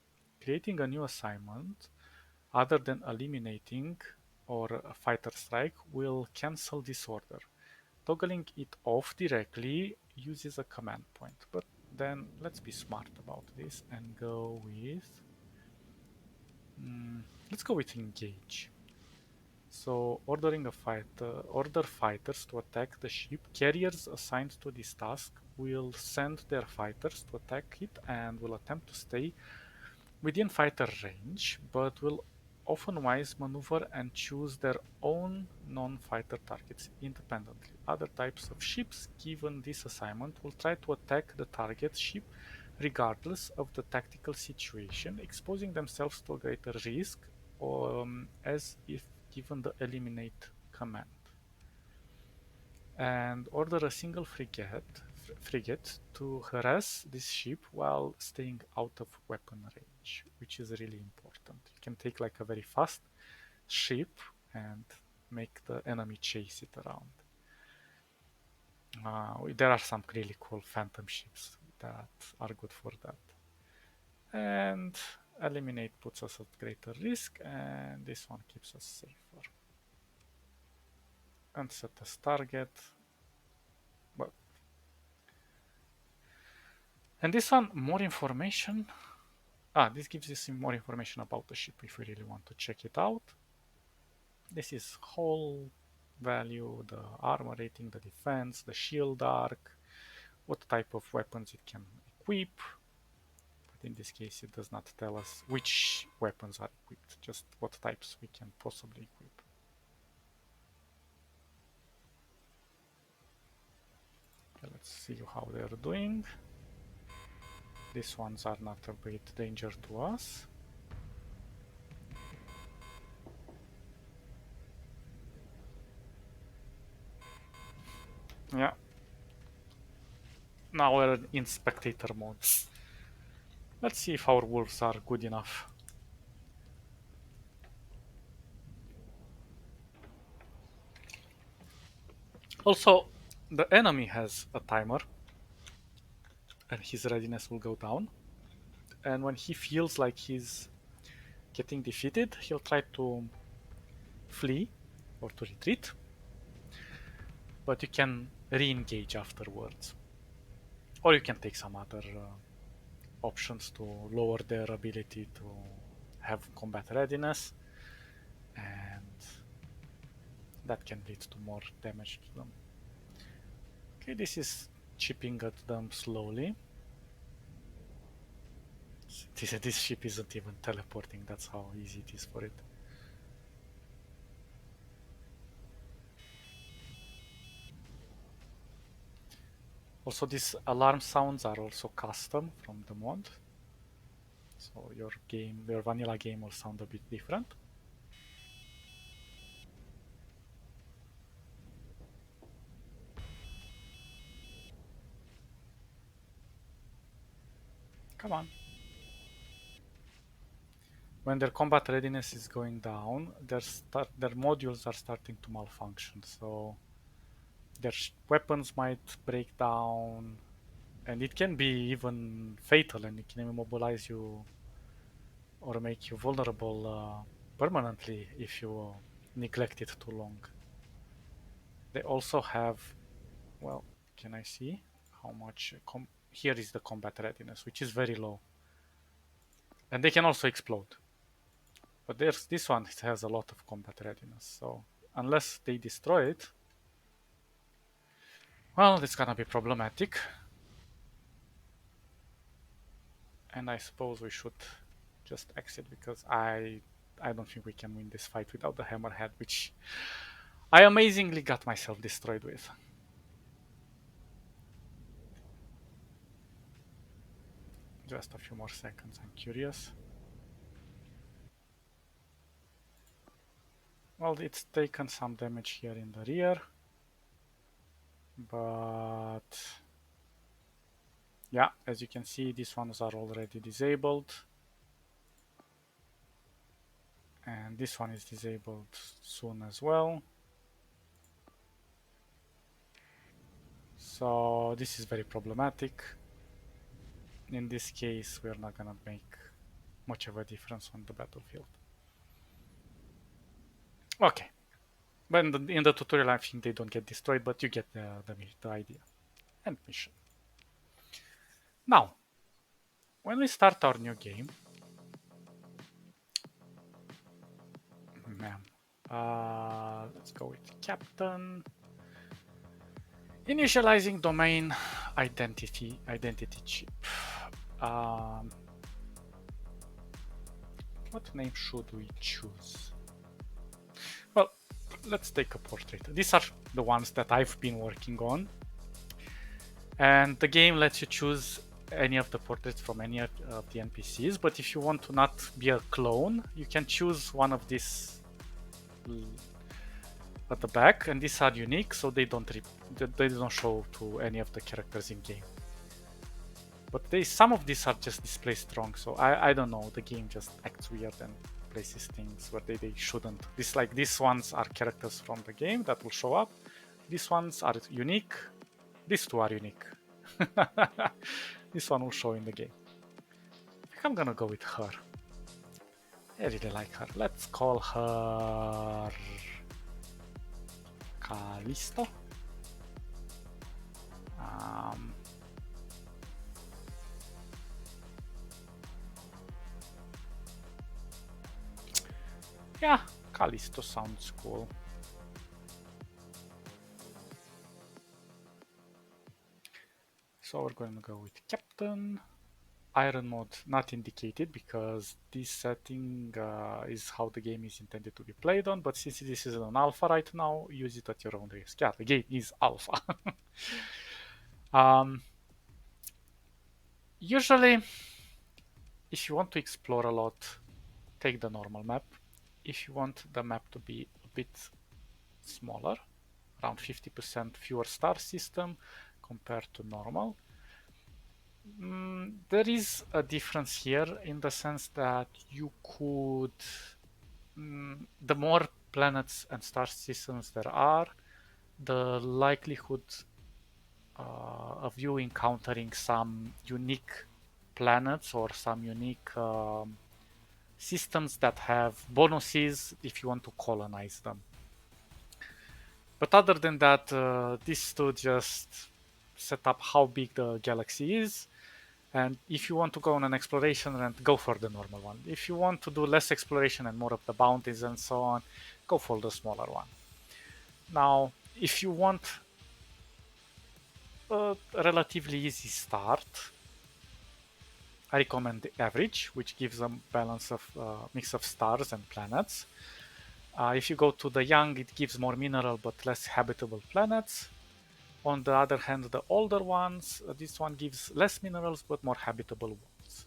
Creating a new assignment other than eliminating or a fighter strike will cancel this order. Toggling it off directly uses a command point, but then let's be smart about this and go with... let's go with engage. So order fighters to attack the ship. Carriers assigned to this task will send their fighters to attack it and will attempt to stay within fighter range, but will often wise maneuver and choose their own non-fighter targets independently. Other types of ships given this assignment will try to attack the target ship regardless of the tactical situation, exposing themselves to a greater risk as if given the eliminate command. And order a single frigate to harass this ship while staying out of weapon range, which is really important. You can take like a very fast ship and make the enemy chase it around. There are some really cool phantom ships that are good for that. And eliminate puts us at greater risk, and this one keeps us safer. And set as target. Well, and this one, more information. This gives us some more information about the ship if we really want to check it out. This is hull value, the armor rating, the defense, the shield arc, what type of weapons it can equip. But in this case, it does not tell us which weapons are equipped, just what types we can possibly equip. Okay, let's see how they're doing. These ones are not a great danger to us. Yeah. Now we're in spectator mode. Let's see if our wolves are good enough. Also, the enemy has a timer and his readiness will go down. And when he feels like he's getting defeated, he'll try to flee or to retreat. But you can re-engage afterwards. Or you can take some other options to lower their ability to have combat readiness. And that can lead to more damage to them. Okay, this is chipping at them slowly. This ship isn't even teleporting, that's how easy it is for it. Also, these alarm sounds are also custom from the mod. So your vanilla game will sound a bit different. Come on. When their combat readiness is going down, their modules are starting to malfunction. So their weapons might break down, and it can be even fatal, and it can immobilize you or make you vulnerable permanently if you neglect it too long. They also have, well, can I see how much? Here is the combat readiness, which is very low. And they can also explode. But this one has a lot of combat readiness, so unless they destroy it, well, it's gonna be problematic. And I suppose we should just exit because I don't think we can win this fight without the hammerhead, which I amazingly got myself destroyed with. Just a few more seconds, I'm curious. Well, it's taken some damage here in the rear, but yeah, as you can see, these ones are already disabled. And this one is disabled soon as well. So this is very problematic. In this case, we're not gonna make much of a difference on the battlefield. Okay. But in the tutorial, I think they don't get destroyed, but you get the idea. End mission. Now, when we start our new game, man, Let's go with captain. Initializing domain identity chip. What name should we choose? Well, let's take a portrait. These are the ones that I've been working on. And the game lets you choose any of the portraits from any of the NPCs. But if you want to not be a clone, you can choose one of these at the back. And these are unique, so they don't show to any of the characters in game. But some of these are just displaced wrong, so I don't know. The game just acts weird and places things where they shouldn't. These ones are characters from the game that will show up. These ones are unique. These two are unique. This one will show in the game. I think I'm gonna go with her. I really like her. Let's call her Callisto. Yeah, Callisto sounds cool. So we're going to go with Captain. Iron mode not indicated because this setting is how the game is intended to be played on, but since this is an alpha right now, use it at your own risk. Yeah, the game is alpha. Usually, if you want to explore a lot, take the normal map. If you want the map to be a bit smaller, around 50% fewer star system compared to normal, there is a difference here in the sense that you could, the more planets and star systems there are, the likelihood of you encountering some unique planets or some unique systems that have bonuses if you want to colonize them. But other than that, these two just set up how big the galaxy is. And if you want to go on an exploration run, go for the normal one. If you want to do less exploration and more of the bounties and so on, go for the smaller one. Now, if you want a relatively easy start, I recommend the average, which gives a balance of mix of stars and planets. If you go to the young, it gives more mineral but less habitable planets. On the other hand, the older ones, this one gives less minerals but more habitable ones.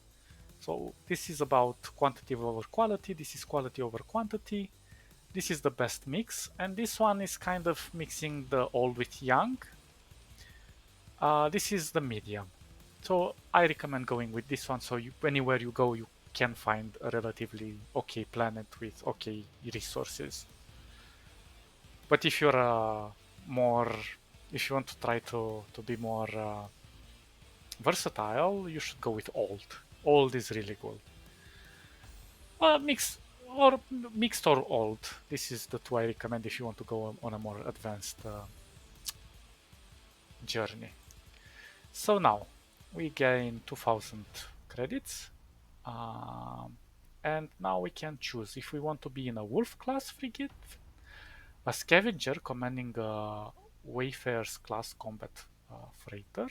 So this is about quantity over quality, this is quality over quantity. This is the best mix, and this one is kind of mixing the old with young. This is the medium. So I recommend going with this one, so anywhere you go, you can find a relatively okay planet with okay resources. But if you're if you want to try to be more versatile, you should go with old. Old is really good. Mixed or old. This is the two I recommend if you want to go on a more advanced journey. So now we gain 2000 credits. And now we can choose if we want to be in a Wolf class frigate, a Scavenger commanding a Wayfarer's class combat freighter,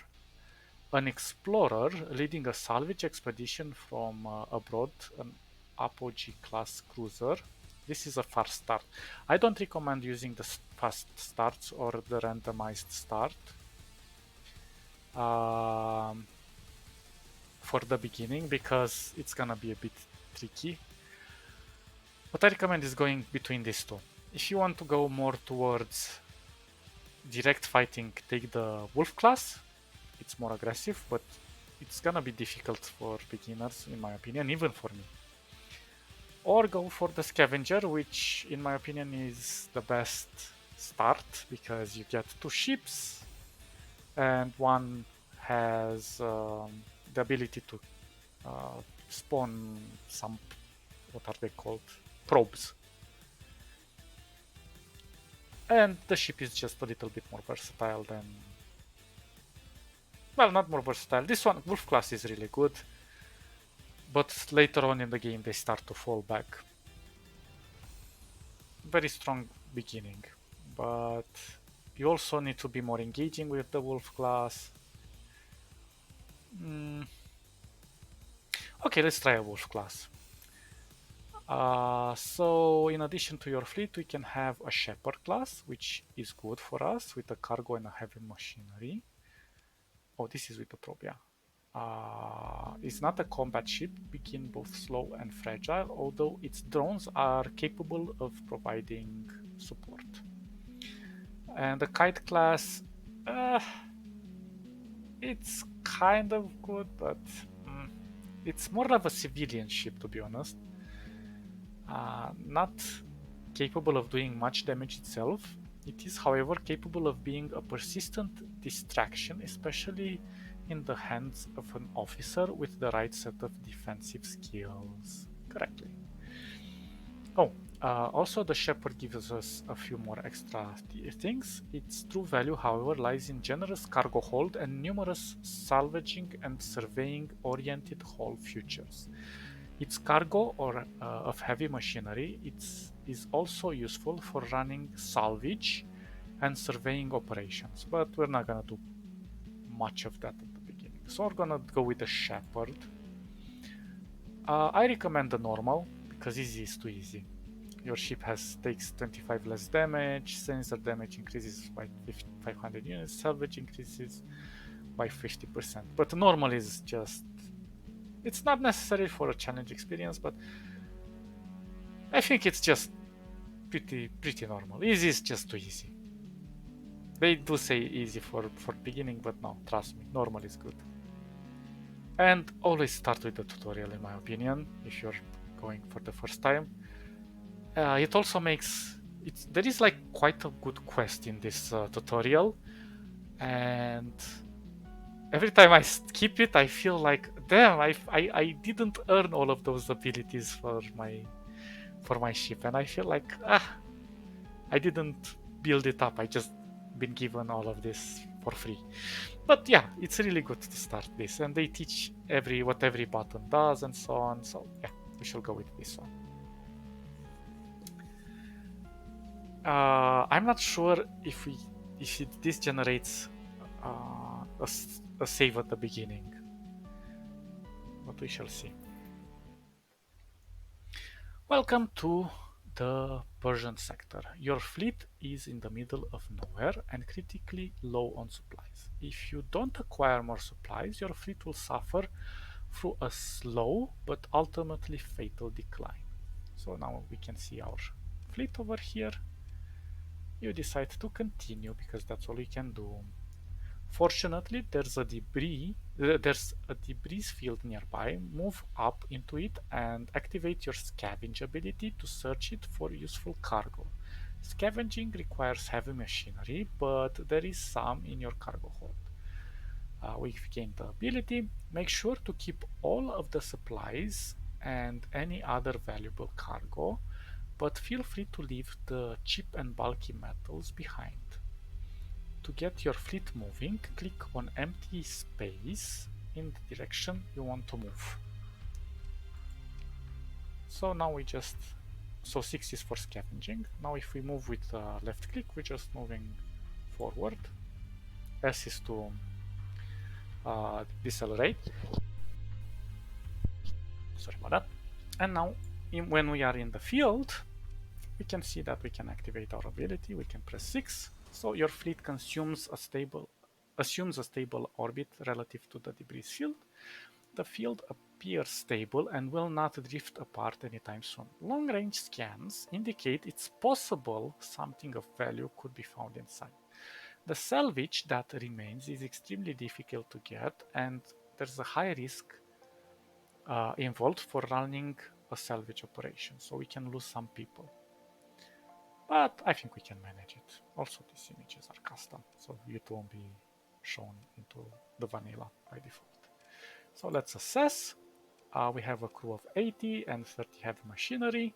an Explorer leading a salvage expedition from abroad, an Apogee class cruiser. This is a fast start. I don't recommend using the fast starts or the randomized start for the beginning because it's gonna be a bit tricky. What I recommend is going between these two. If you want to go more towards direct fighting, take the Wolf class. It's more aggressive, but it's gonna be difficult for beginners, in my opinion, even for me. Or go for the Scavenger, which, in my opinion, is the best start because you get 2 ships, and one has the ability to spawn some, what are they called? Probes. And the ship is just a little bit more versatile than... Well, not more versatile. This one, Wolf class, is really good. But later on in the game, they start to fall back. very strong beginning, but you also need to be more engaging with the wolf class. Okay, let's try a wolf class. So in addition to your fleet, we can have a shepherd class, which is good for us with a cargo and a heavy machinery. Oh, this is with the probe, yeah. It's not a combat ship, being both slow and fragile, although its drones are capable of providing support. And the kite class, it's kind of good, but it's more of a civilian ship, to be honest. Not capable of doing much damage itself. It is, however, capable of being a persistent distraction, especially in the hands of an officer with the right set of defensive skills. Correctly. Oh, also the Shepherd gives us a few more extra things. Its true value, however, lies in generous cargo hold and numerous salvaging and surveying-oriented hull features. Its cargo of heavy machinery is also useful for running salvage and surveying operations, but we're not gonna do much of that at the beginning. So we're gonna go with the Shepherd. I recommend the normal because easy is too easy. Your ship takes 25 less damage, sensor damage increases by 500 units, salvage increases by 50%. But normal is just, it's not necessary for a challenge experience, but I think it's just pretty normal. Easy is just too easy. They do say easy for beginning, but no, trust me, normal is good. And always start with the tutorial, in my opinion, if you're going for the first time. It also makes there is like quite a good quest in this tutorial, and every time I skip it, I feel like, damn, I didn't earn all of those abilities for my ship, and I feel like I didn't build it up. I just been given all of this for free. But yeah, it's really good to start this, and they teach what every button does and so on. So yeah, we shall go with this one. I'm not sure if this generates a save at the beginning, but we shall see. Welcome to the Persian sector. Your fleet is in the middle of nowhere and critically low on supplies. If you don't acquire more supplies, your fleet will suffer through a slow but ultimately fatal decline. So now we can see our fleet over here. You decide to continue because that's all you can do. Fortunately, there's a debris field nearby. Move up into it and activate your scavenge ability to search it for useful cargo. Scavenging requires heavy machinery, but there is some in your cargo hold. We've gained the ability. Make sure to keep all of the supplies and any other valuable cargo, but feel free to leave the cheap and bulky metals behind. To get your fleet moving, click on empty space in the direction you want to move. So now so 6 is for scavenging. Now if we move with left click, we're just moving forward. S is to decelerate. Sorry about that. And now when we are in the field, we can see that we can activate our ability. We can press 6. So your fleet assumes a stable orbit relative to the debris field. The field appears stable and will not drift apart anytime soon. Long-range scans indicate it's possible something of value could be found inside. The salvage that remains is extremely difficult to get, and there's a high risk involved for running a salvage operation, so we can lose some people. But I think we can manage it. Also, these images are custom, so it won't be shown into the vanilla by default. So let's assess. We have a crew of 80 and 30 heavy machinery.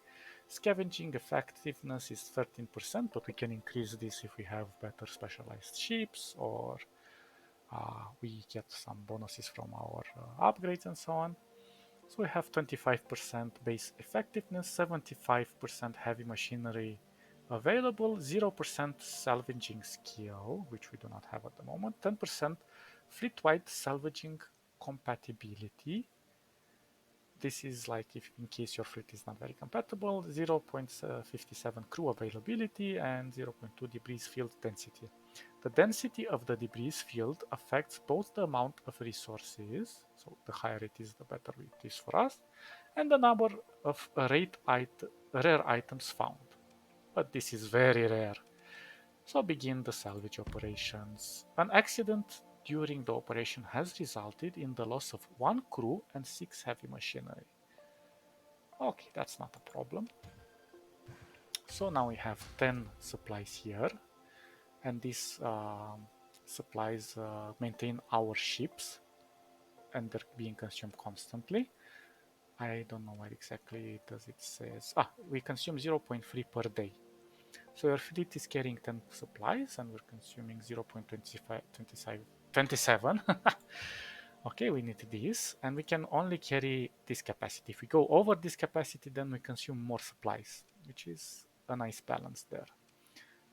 Scavenging effectiveness is 13%, but we can increase this if we have better specialized ships or we get some bonuses from our upgrades and so on. So we have 25% base effectiveness, 75% heavy machinery Available 0% salvaging skill, which we do not have at the moment, 10% fleet-wide salvaging compatibility. This is like if in case your fleet is not very compatible, 0.57 crew availability and 0.2 debris field density. The density of the debris field affects both the amount of resources, so the higher it is, the better it is for us, and the number of rare items found. But this is very rare. So begin the salvage operations. An accident during the operation has resulted in the loss of 1 crew and 6 heavy machinery. Okay, that's not a problem. So now we have 10 supplies here, and these supplies maintain our ships, and they're being consumed constantly. I don't know where exactly does it says. We consume 0.3 per day. So your fleet is carrying 10 supplies and we're consuming 0.27. Okay, we need this and we can only carry this capacity. If we go over this capacity, then we consume more supplies, which is a nice balance there.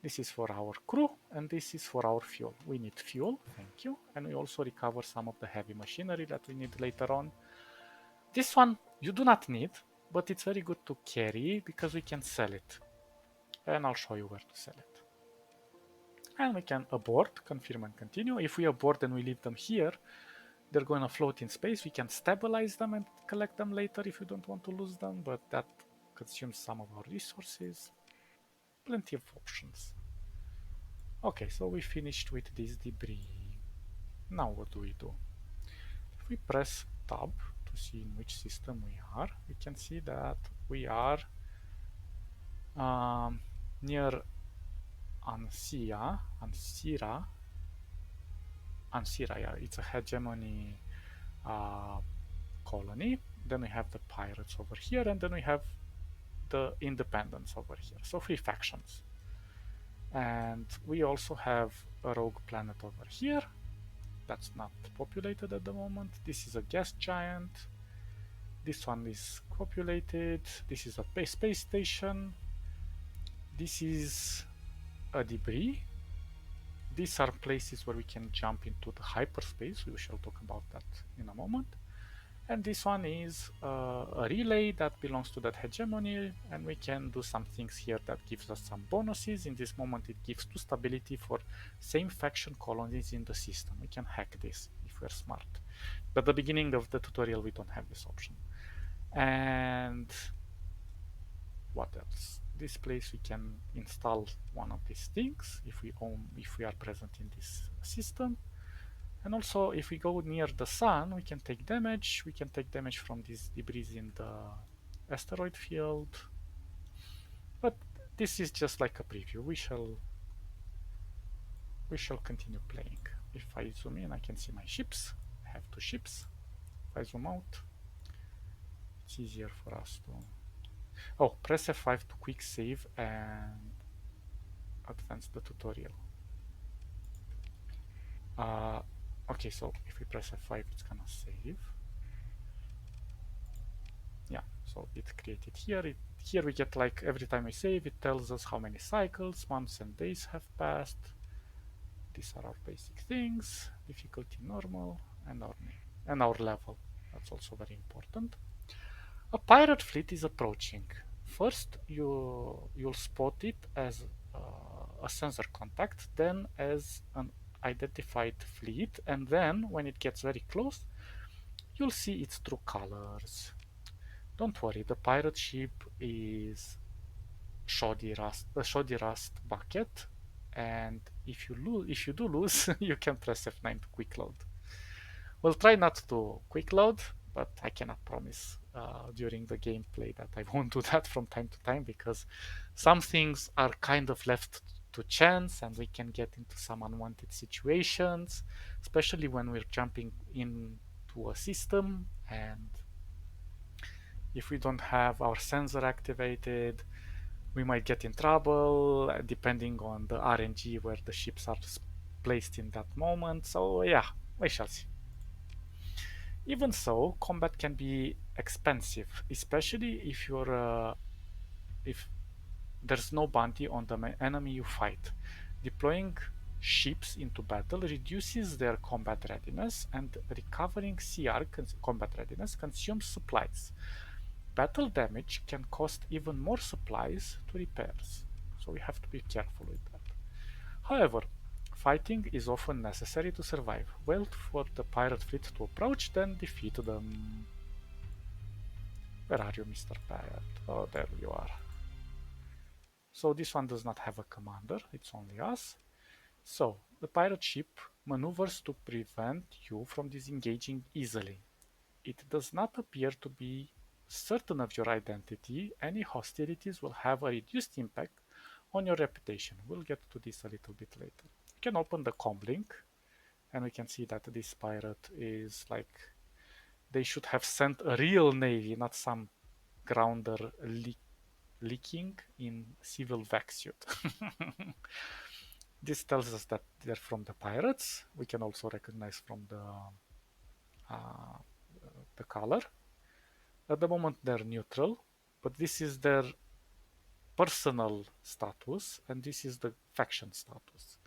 This is for our crew and this is for our fuel. We need fuel, thank you. And we also recover some of the heavy machinery that we need later on. This one you do not need, but it's very good to carry because we can sell it. And I'll show you where to sell it. And we can abort, confirm and continue. If we abort and we leave them here, they're going to float in space. We can stabilize them and collect them later if you don't want to lose them, but that consumes some of our resources. Plenty of options. Okay, so we finished with this debris. Now what do we do? If we press tab to see in which system we are, we can see that we are near Ansira, yeah, it's a hegemony colony. Then we have the pirates over here, and then we have the independents over here. So 3 factions. And we also have a rogue planet over here. That's not populated at the moment. This is a gas giant. This one is populated. This is a space station. This is a debris. These are places where we can jump into the hyperspace. We shall talk about that in a moment. And this one is a relay that belongs to that hegemony, and we can do some things here that gives us some bonuses. In this moment it gives 2 stability for same faction colonies in the system. We can hack this if we're smart. But at the beginning of the tutorial we don't have this option. And what else? This place we can install one of these things if we are present in this system. And also, if we go near the sun, we can take damage. We can take damage from these debris in the asteroid field. But this is just like a preview. We shall continue playing. If I zoom in, I can see my ships. I have 2 ships. If I zoom out, it's easier for us to... Oh, press F5 to quick save and advance the tutorial. Okay, so if we press F5, it's gonna save. Yeah, so it created here. Here we get, like, every time we save, it tells us how many cycles, months and days have passed. These are our basic things: difficulty normal and our name and our level. That's also very important. A pirate fleet is approaching. First, you'll spot it as a sensor contact, then as an identified fleet, and then when it gets very close, you'll see its true colors. Don't worry, the pirate ship is a shoddy rust bucket, and if you do lose, you can press F9 to quick load. We'll try not to quick load, but I cannot promise during the gameplay that I won't do that from time to time, because some things are kind of left to chance and we can get into some unwanted situations, especially when we're jumping into a system, and if we don't have our sensor activated, we might get in trouble depending on the RNG where the ships are placed in that moment. So yeah, we shall see. Even so, combat can be expensive, especially if you're if there's no bounty on the enemy you fight. Deploying ships into battle reduces their combat readiness, and recovering CR combat readiness consumes supplies. Battle damage can cost even more supplies to repairs, so we have to be careful with that. However, fighting is often necessary to survive. Wait for the pirate fleet to approach, then defeat them. Where are you, Mr. Pirate? Oh, there you are. So this one does not have a commander, it's only us. So, the pirate ship maneuvers to prevent you from disengaging easily. It does not appear to be certain of your identity. Any hostilities will have a reduced impact on your reputation. We'll get to this a little bit later. You can open the com link and we can see that this pirate is like they should have sent a real navy, not some grounder leaking in civil vac suit. This tells us that they're from the pirates. We can also recognize from uh, the color. At the moment they're neutral, but this is their personal status and this is the faction status.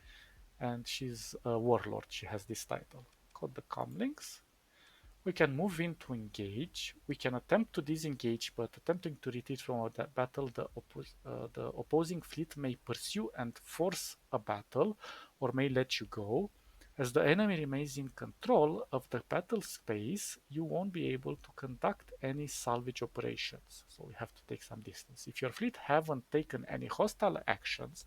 And she's a warlord, she has this title. Called the comlinks. We can move in to engage. We can attempt to disengage, but attempting to retreat from a battle, the opposing fleet may pursue and force a battle, or may let you go. As the enemy remains in control of the battle space, you won't be able to conduct any salvage operations. So we have to take some distance. If your fleet haven't taken any hostile actions,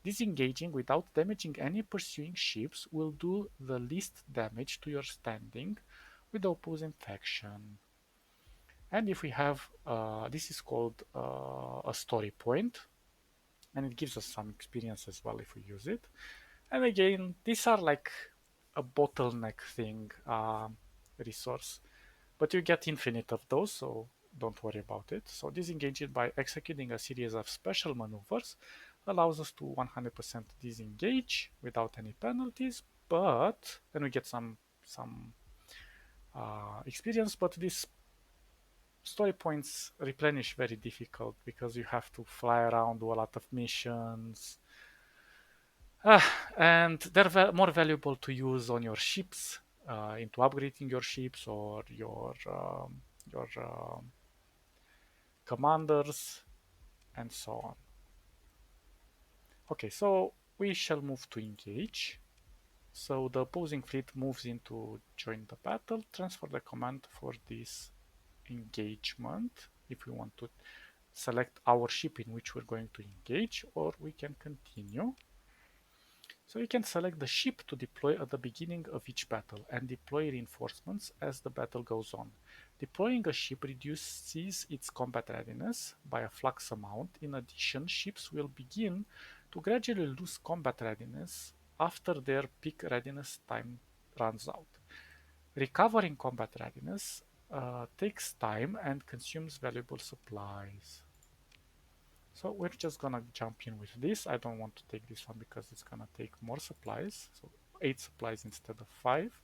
disengaging without damaging any pursuing ships will do the least damage to your standing with the opposing faction. And if we have, this is called a story point, and it gives us some experience as well if we use it. And again, these are like a bottleneck thing resource, but you get infinite of those, so don't worry about it. So disengaging by executing a series of special maneuvers allows us to 100% disengage without any penalties, but then we get some experience, but these story points replenish very difficult because you have to fly around, do a lot of missions, and they're more valuable to use on your ships, into upgrading your ships or your commanders and so on. Okay, so we shall move to engage. So the opposing fleet moves in to join the battle. Transfer the command for this engagement if we want to select our ship in which we're going to engage, or we can continue. So you can select the ship to deploy at the beginning of each battle and deploy reinforcements as the battle goes on. Deploying a ship reduces its combat readiness by a flux amount. In addition, ships will begin to gradually lose combat readiness after their peak readiness time runs out. Recovering combat readiness takes time and consumes valuable supplies. So we're just gonna jump in with this. I don't want to take this one because it's gonna take more supplies. So 8 supplies instead of 5.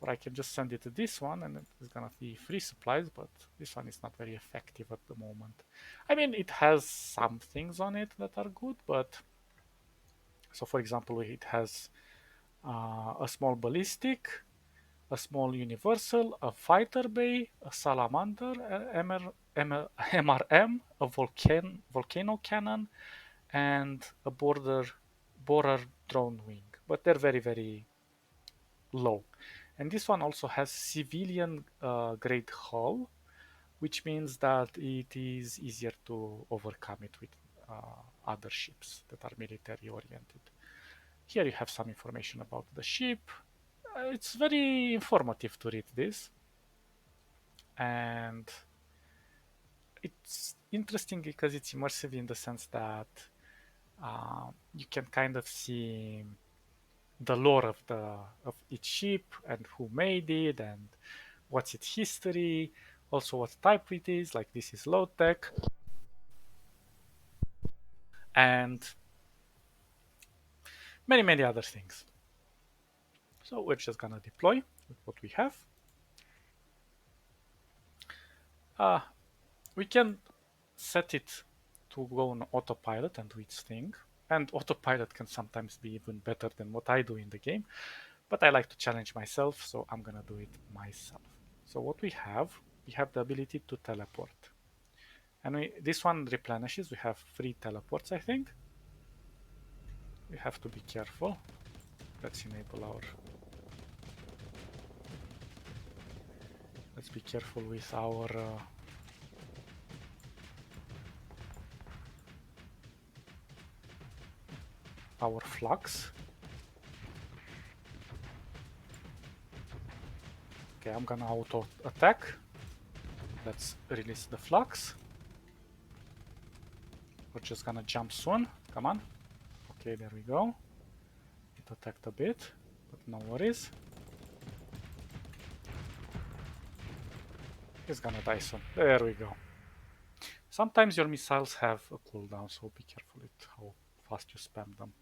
Or I can just send it to this one and it's gonna be 3 supplies, but this one is not very effective at the moment. I mean, it has some things on it that are good, but so for example, it has a small ballistic, a small universal, a fighter bay, a salamander, MRM, a volcano cannon, and a borer drone wing. But they're very, very low. And this one also has civilian grade hull, which means that it is easier to overcome it with other ships that are military oriented. Here you have some information about the ship. It's very informative to read this, and it's interesting because it's immersive in the sense that you can kind of see the lore of each ship and who made it and what's its history, also what type it is, like this is low tech, and many other things. So we're just gonna deploy with what we have. We can set it to go on autopilot and do its thing. And autopilot can sometimes be even better than what I do in the game, but I like to challenge myself, so I'm gonna do it myself. So what we have the ability to teleport. And this one replenishes, we have 3 teleports, I think. We have to be careful. Let's enable let's be careful with our flux. Okay, I'm gonna auto attack. Let's release the flux. We're just gonna jump soon. Come on. Okay, there we go. It attacked a bit, but no worries. He's gonna die soon. There we go. Sometimes your missiles have a cooldown, so be careful with how fast you spam them.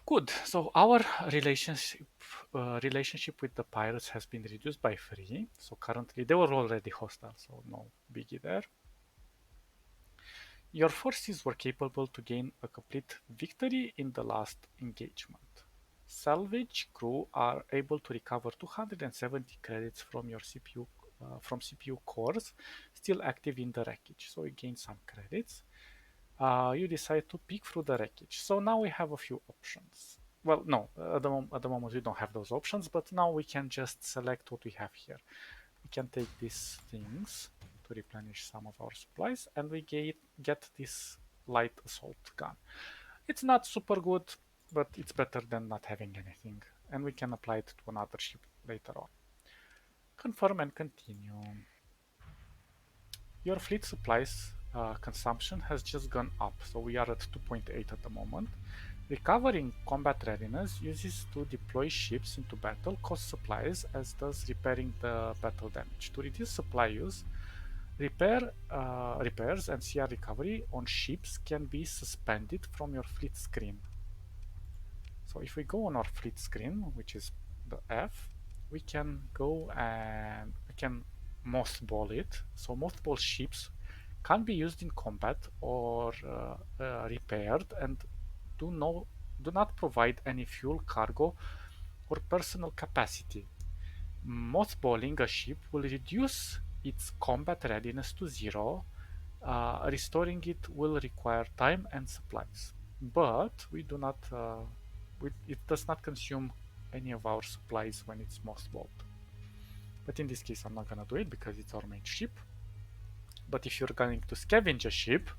Good. So our relationship with the pirates has been reduced by 3. So currently they were already hostile, so no biggie there. Your forces were capable to gain a complete victory in the last engagement. Salvage crew are able to recover 270 credits from your CPU cores still active in the wreckage. So you gain some credits. You decide to peek through the wreckage. So now we have a few options. Well, no, at the moment we don't have those options, but now we can just select what we have here. We can take these things to replenish some of our supplies, and we get this light assault gun. It's not super good, but it's better than not having anything, and we can apply it to another ship later on. Confirm and continue. Your fleet supplies consumption has just gone up, so we are at 2.8 at the moment. Recovering combat readiness uses to deploy ships into battle cost supplies, as does repairing the battle damage. To reduce supply use, repairs and CR recovery on ships can be suspended from your fleet screen. So if we go on our fleet screen, which is the F, we can go and we can mothball it. So mothball ships can be used in combat or repaired and do not provide any fuel, cargo, or personal capacity. Mothballing a ship will reduce its combat readiness to 0. Restoring it will require time and supplies, but it does not consume any of our supplies when it's mothballed. But in this case, I'm not gonna do it because it's our main ship. But if you're going to scavenge a ship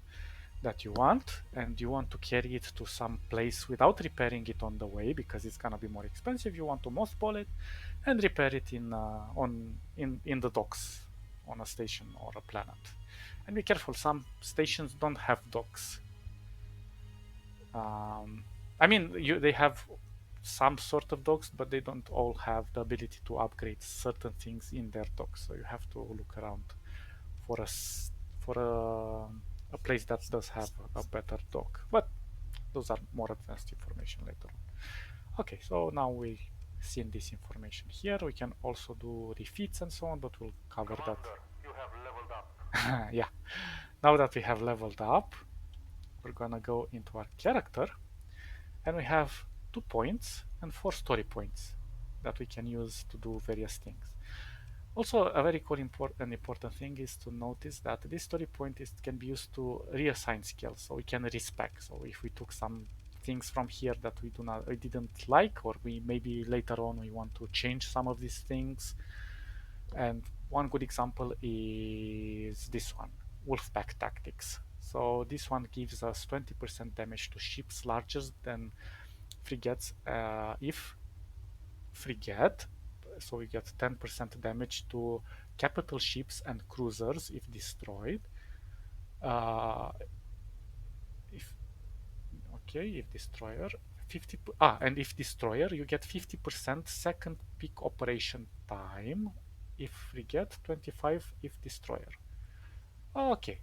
that you want and you want to carry it to some place without repairing it on the way because it's gonna be more expensive, you want to mothball it and repair it in the docks on a station or a planet. And be careful, some stations don't have docks. I mean, they have some sort of docks, but they don't all have the ability to upgrade certain things in their docks. So you have to look around for a place that does have a better dock. But those are more advanced information later on. Okay, so now we've seen this information here. We can also do refits and so on, but we'll cover that. You have leveled up. Yeah. Now that we have leveled up, we're gonna go into our character, and we have 2 points and 4 story points that we can use to do various things. Also, a very cool important thing is to notice that this story point can be used to reassign skills, so we can respec. So if we took some things from here that we didn't like, or we maybe later on we want to change some of these things. And one good example is this one, Wolfpack Tactics. So this one gives us 20% damage to ships larger than frigates if frigate. So we get 10% damage to capital ships and cruisers if destroyed. Uh, if if destroyer, and if destroyer, you get 50% second peak operation time if frigate, 25 if destroyer. Okay.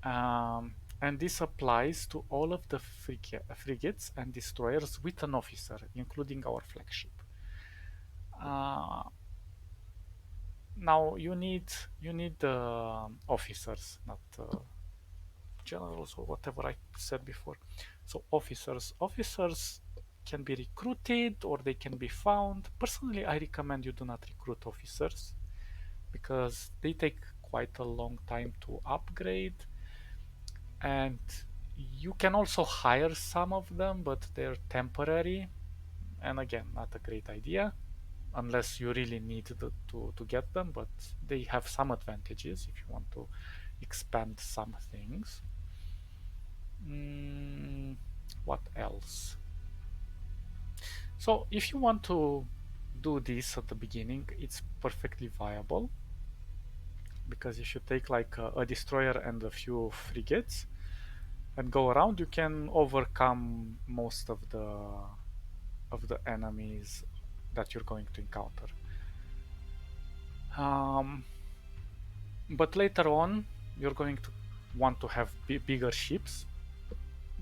And this applies to all of the frigates and destroyers with an officer, including our flagship. Uh, Now you need officers, not generals or whatever I said before. So officers can be recruited or they can be found. Personally, I recommend you do not recruit officers because they take quite a long time to upgrade, and you can also hire some of them, but they're temporary, and again, not a great idea unless you really need to get them, but they have some advantages if you want to expand some things. Mm, what else? So if you want to do this at the beginning, it's perfectly viable because if you take like a destroyer and a few frigates and go around, you can overcome most of the enemies that you're going to encounter. Um, but later on, you're going to want to have bigger ships.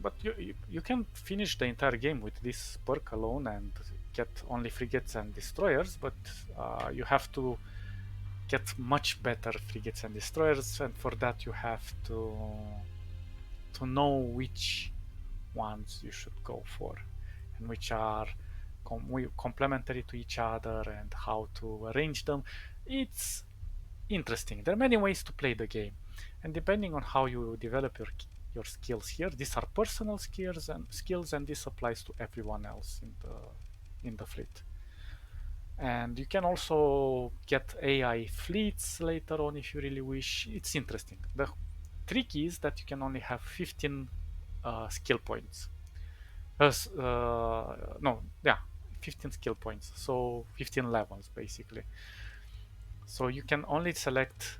But you can finish the entire game with this perk alone and get only frigates and destroyers, but you have to get much better frigates and destroyers, and for that you have to know which ones you should go for and which are complementary to each other and how to arrange them. It's interesting. There are many ways to play the game, and depending on how you develop your skills here, these are personal skills, and this applies to everyone else in the fleet. And you can also get AI fleets later on if you really wish. It's interesting. The trick is that you can only have 15 skill points. No, yeah, 15 skill points. So 15 levels basically. So you can only select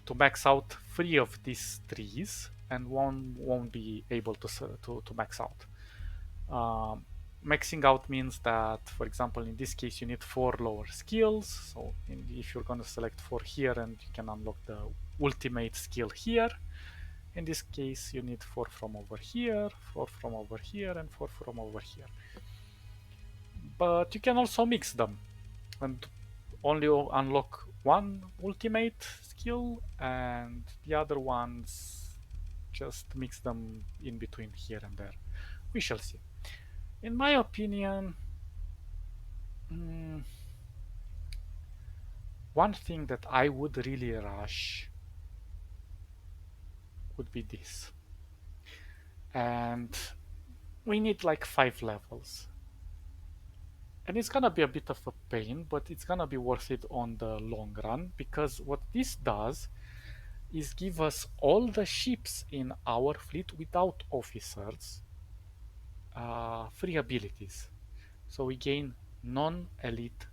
to max out 3 of these trees, and one won't be able to max out. Um, Maxing out means that, for example, in this case, you need 4 lower skills. So if you're going to select 4 here, and you can unlock the ultimate skill here. In this case, you need 4 from over here, 4 from over here, and 4 from over here. But you can also mix them and only unlock one ultimate skill, and the other ones just mix them in between here and there. We shall see. In my opinion, mm, one thing that I would really rush would be this. And we need like 5 levels. And it's gonna be a bit of a pain, but it's gonna be worth it on the long run, because what this does is give us all the ships in our fleet without officers free abilities. So we gain non-elite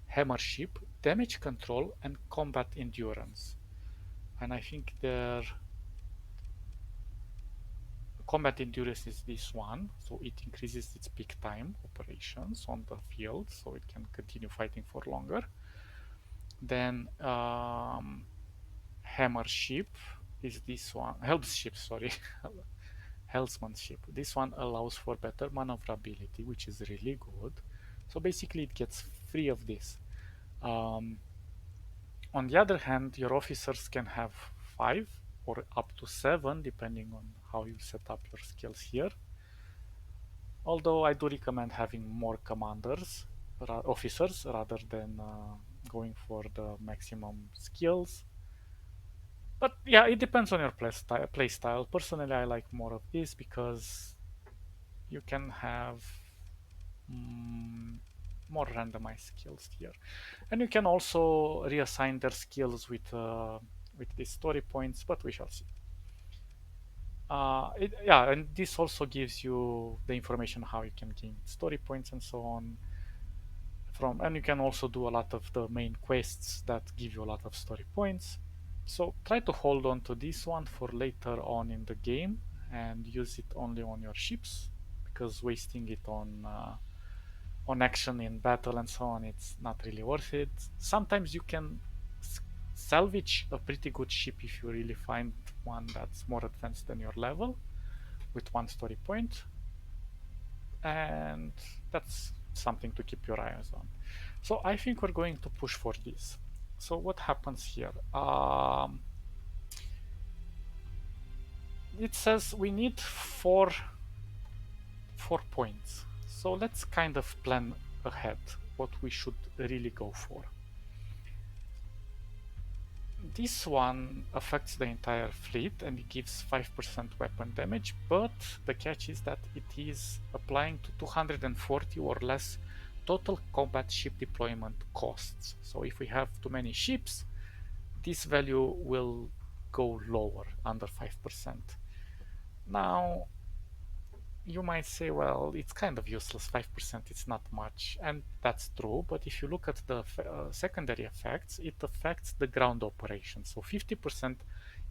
hammer ship, damage control, and combat endurance. And I think their combat endurance is this one, so it increases its peak time operations on the field, so it can continue fighting for longer. Then hammer ship is this one, helps ship, sorry, Hellsman ship. This one allows for better maneuverability, which is really good. So basically, it gets 3 of this. Um, on the other hand, your officers can have 5 or up to 7, depending on how you set up your skills here. Although I do recommend having more commanders, officers, rather than going for the maximum skills. But yeah, it depends on your play style. Personally, I like more of this because you can have mm, more randomized skills here, and you can also reassign their skills with these story points. But we shall see. Yeah, and this also gives you the information how you can gain story points and so on from, and you can also do a lot of the main quests that give you a lot of story points. So try to hold on to this one for later on in the game and use it only on your ships, because wasting it on action in battle and so on, it's not really worth it. Sometimes you can salvage a pretty good ship if you really find one that's more advanced than your level with 1 story point, and that's something to keep your eyes on. So I think we're going to push for this. So what happens here? It says we need four points. So let's kind of plan ahead what we should really go for. This one affects the entire fleet and it gives 5% weapon damage, but the catch is that it is applying to 240 or less total combat ship deployment costs. So if we have too many ships, this value will go lower, under 5%. Now, you might say, well, it's kind of useless, 5%, it's not much. And that's true, but if you look at the secondary effects, it affects the ground operations. So 50%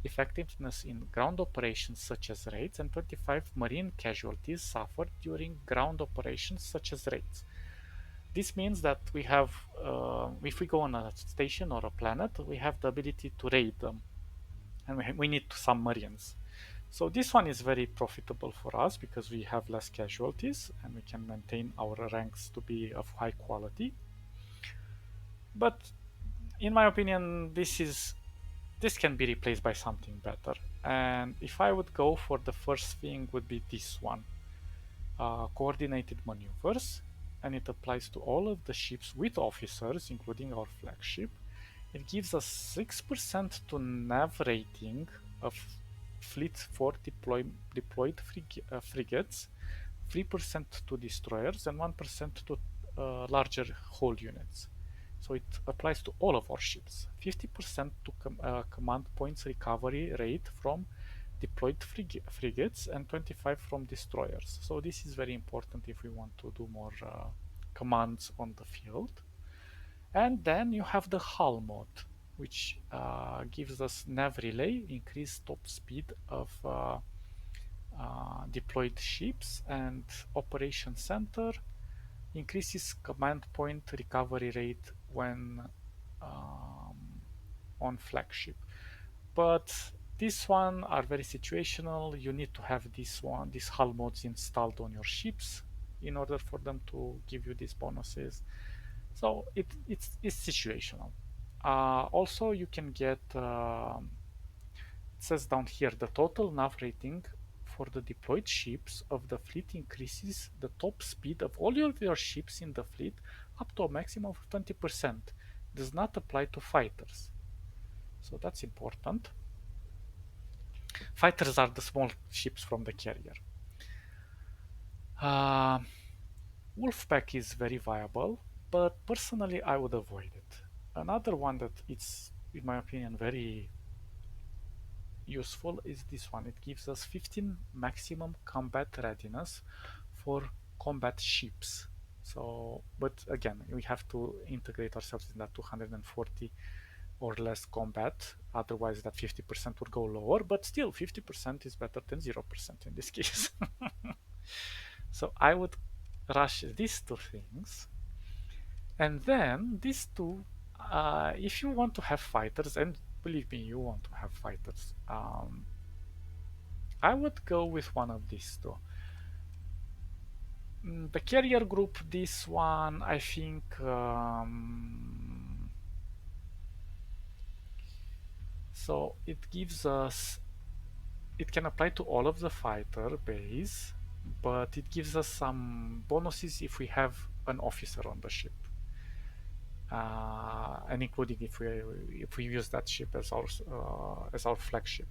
effectiveness in ground operations such as raids and 25 marine casualties suffered during ground operations such as raids. This means that we have, if we go on a station or a planet, we have the ability to raid them, and we need some marines. So this one is very profitable for us because we have less casualties and we can maintain our ranks to be of high quality. But in my opinion, this can be replaced by something better. And if I would go for the first thing, would be this one, coordinated maneuvers, and it applies to all of the ships with officers, including our flagship. It gives us 6% to nav rating of fleet for deployed frigates, 3% to destroyers, and 1% to larger hull units. So it applies to all of our ships. 50% to command points recovery rate from deployed frigates and 25 from destroyers. So this is very important if we want to do more commands on the field. And then you have the hull mode, which gives us nav relay, increased top speed of deployed ships, and operation center increases command point recovery rate when um, on flagship. But this one are very situational. You need to have these hull modes installed on your ships in order for them to give you these bonuses. So it's situational. Also, you can get, it says down here, the total nav rating for the deployed ships of the fleet increases the top speed of all of your ships in the fleet up to a maximum of 20%. Does not apply to fighters. So that's important. Fighters are the small ships from the carrier. Uh, Wolfpack is very viable, but personally I would avoid it. Another one that it's, in my opinion, very useful is this one. It gives us 15 maximum combat readiness for combat ships. So, but again, we have to integrate ourselves in that 240 or less combat. Otherwise, that 50% would go lower. But still, 50% is better than 0% in this case. So I would rush these two things. And then these two, if you want to have fighters, and believe me, you want to have fighters, I would go with one of these two. The carrier group, this one, I think, so it gives us, it can apply to all of the fighter base, but it gives us some bonuses if we have an officer on the ship. And including if we use that ship as our flagship.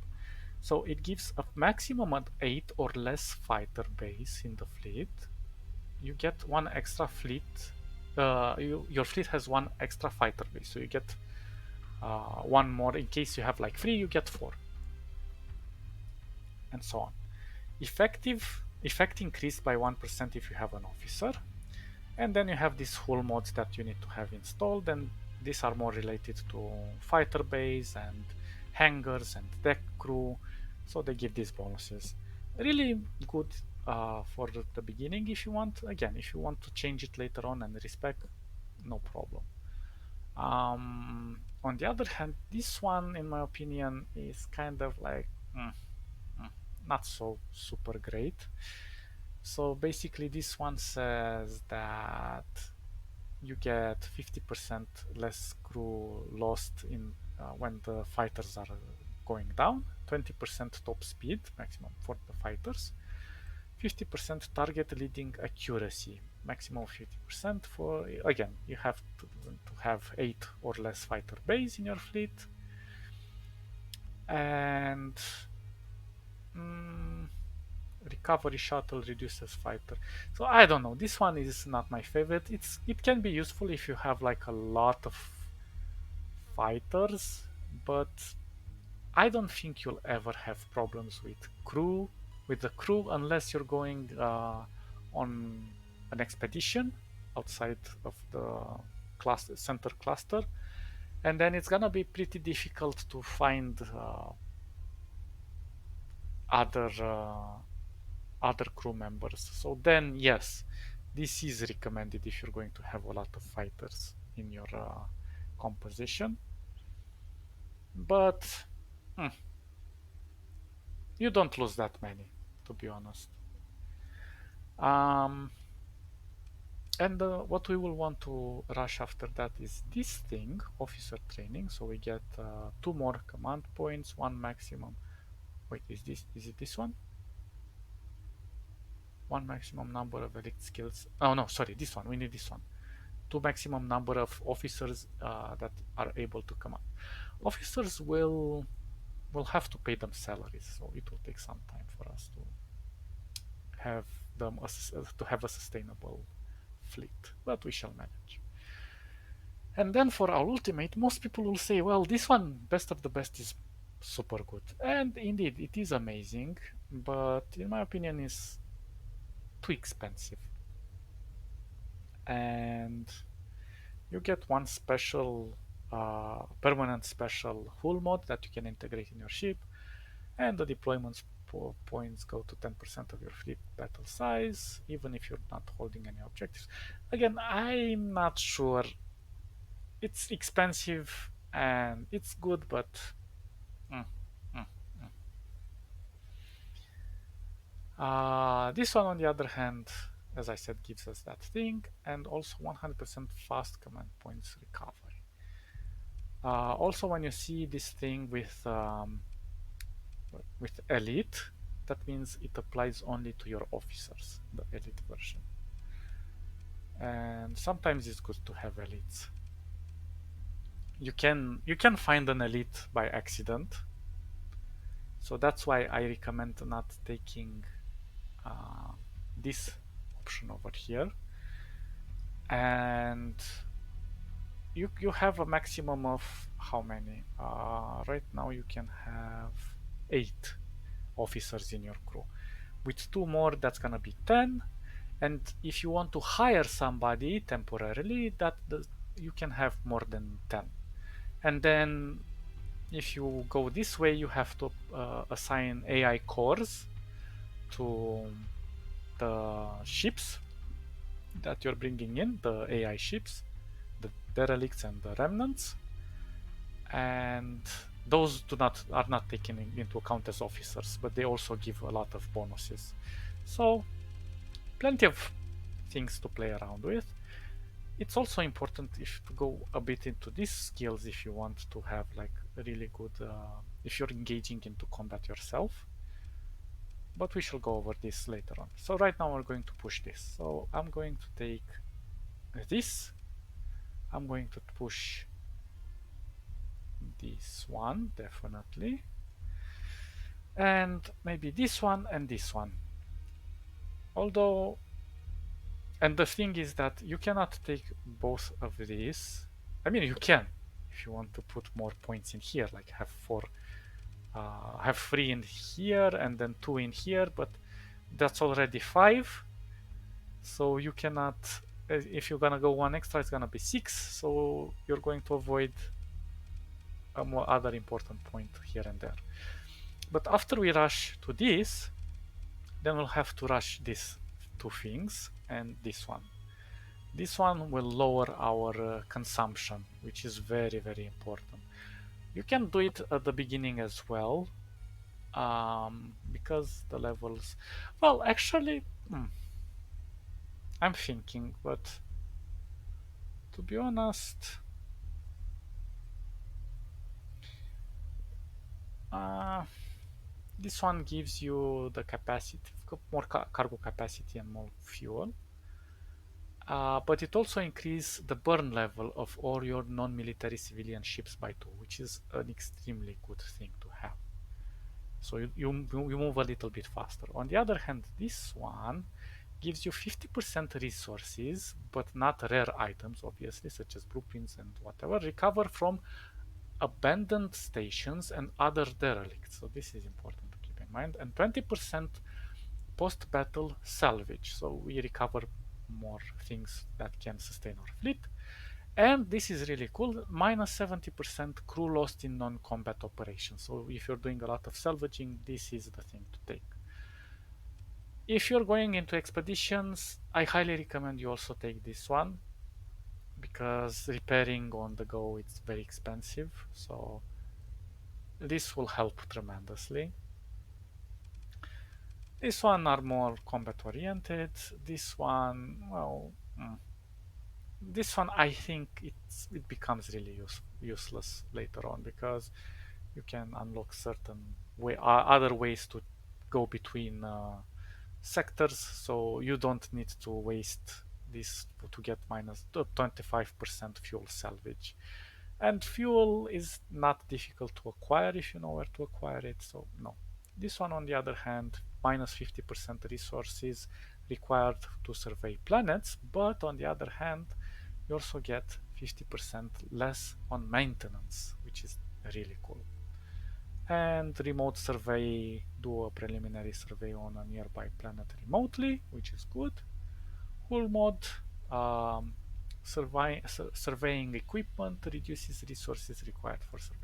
So it gives a maximum of 8 or less fighter base in the fleet. You get one extra fleet. Your fleet has one extra fighter base, so you get one more. In case you have like 3, you get 4, and so on. Effect increased by 1% if you have an officer. And then you have these hull mods that you need to have installed, and these are more related to fighter base and hangars and deck crew, so they give these bonuses. Really good for the beginning. If you want, again, if you want to change it later on and respec, no problem. On the other hand, this one, in my opinion, is kind of like not so super great. So basically, this one says that you get 50% less crew lost in when the fighters are going down, 20% top speed maximum for the fighters, 50% target leading accuracy, maximum 50% for, again, you have to have 8 or less fighter bays in your fleet. And recovery shuttle reduces fighter. So I don't know. This one is not my favorite. It can be useful if you have like a lot of fighters, but I don't think you'll ever have problems with the crew unless you're going on an expedition outside of the center cluster, and then it's gonna be pretty difficult to find other other crew members. So then, yes, this is recommended if you're going to have a lot of fighters in your composition. But you don't lose that many, to be honest. Um, and what we will want to rush after that is this thing, officer training. So we get 2 more command points, 1 maximum. Wait, is it this one? 1 maximum number of elite skills. Oh no, sorry, this one. We need this one. 2 maximum number of officers that are able to command. Officers will have to pay them salaries, so it will take some time for us to have them to have a sustainable fleet, but we shall manage. And then for our ultimate, most people will say, well, this one, best of the best, is super good. And indeed, it is amazing, but in my opinion, is too expensive. And you get one special, permanent special hull mod that you can integrate in your ship, and the deployment points go to 10% of your fleet battle size, even if you're not holding any objectives. Again, I'm not sure. It's expensive and it's good, but mm, mm. This one, on the other hand, as I said, gives us that thing, and also 100% fast command points recovery. Also, when you see this thing with elite, that means it applies only to your officers, the elite version. And sometimes it's good to have elites. You can find an elite by accident, so that's why I recommend not taking this option over here. And you have a maximum of how many? Right now you can have 8 officers in your crew. With 2 more, that's gonna be 10. And if you want to hire somebody temporarily, you can have more than 10. And then if you go this way, you have to assign AI cores to the ships that you're bringing in, the AI ships, the derelicts and the remnants, and those are not taken into account as officers, but they also give a lot of bonuses. So plenty of things to play around with. It's also important to go a bit into these skills if you want to have like really good, if you're engaging into combat yourself. But we shall go over this later on. So right now we're going to push this. So I'm going to take this. I'm going to push this one, definitely. And maybe this one and this one. Although, and the thing is that you cannot take both of these. I mean, you can if you want to put more points in here, like have 4, have 3 in here and then 2 in here, but that's already 5. So you cannot, if you're gonna go 1 extra, it's gonna be 6. So you're going to avoid a more other important point here and there. But after we rush to this, then we'll have to rush these 2 things and this one. This one will lower our consumption, which is very, very important. You can do it at the beginning as well, because the levels... Well, actually, I'm thinking, but To be honest, uh, this one gives you the capacity, more cargo capacity and more fuel. But it also increases the burn level of all your non-military civilian ships by 2, which is an extremely good thing to have. So you move a little bit faster. On the other hand, this one gives you 50% resources, but not rare items, obviously, such as blueprints and whatever, recover from abandoned stations and other derelicts. So this is important to keep in mind. And 20% post-battle salvage. So we recover more things that can sustain our fleet. And this is really cool, minus 70% crew lost in non-combat operations. So if you're doing a lot of salvaging, this is the thing to take. If you're going into expeditions, I highly recommend you also take this one because repairing on the go it's very expensive. So this will help tremendously. This one are more combat oriented. This one, well, this one I think it becomes really useless later on because you can unlock certain other ways to go between sectors, so you don't need to waste this to get minus 25% fuel salvage. And fuel is not difficult to acquire if you know where to acquire it, so no. This one, on the other hand, minus 50% resources required to survey planets, but on the other hand, you also get 50% less on maintenance, which is really cool. And remote survey, do a preliminary survey on a nearby planet remotely, which is good. Hull mod, um, surveying equipment reduces resources required for surveying.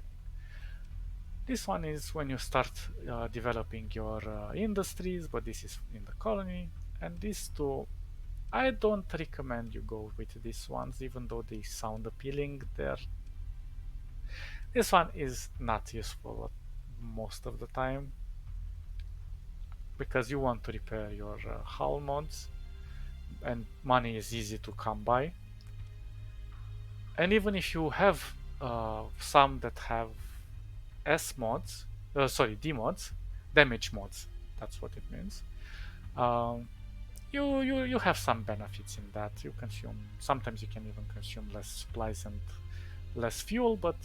This one is when you start developing your industries, but this is in the colony. And these two, I don't recommend you go with these ones, even though they sound appealing. This one is not useful most of the time because you want to repair your hull mods, and money is easy to come by. And even if you have some that have S mods, sorry, D mods, damage mods, that's what it means. Um, you have some benefits in that. You consume, sometimes you can even consume less supplies and less fuel, but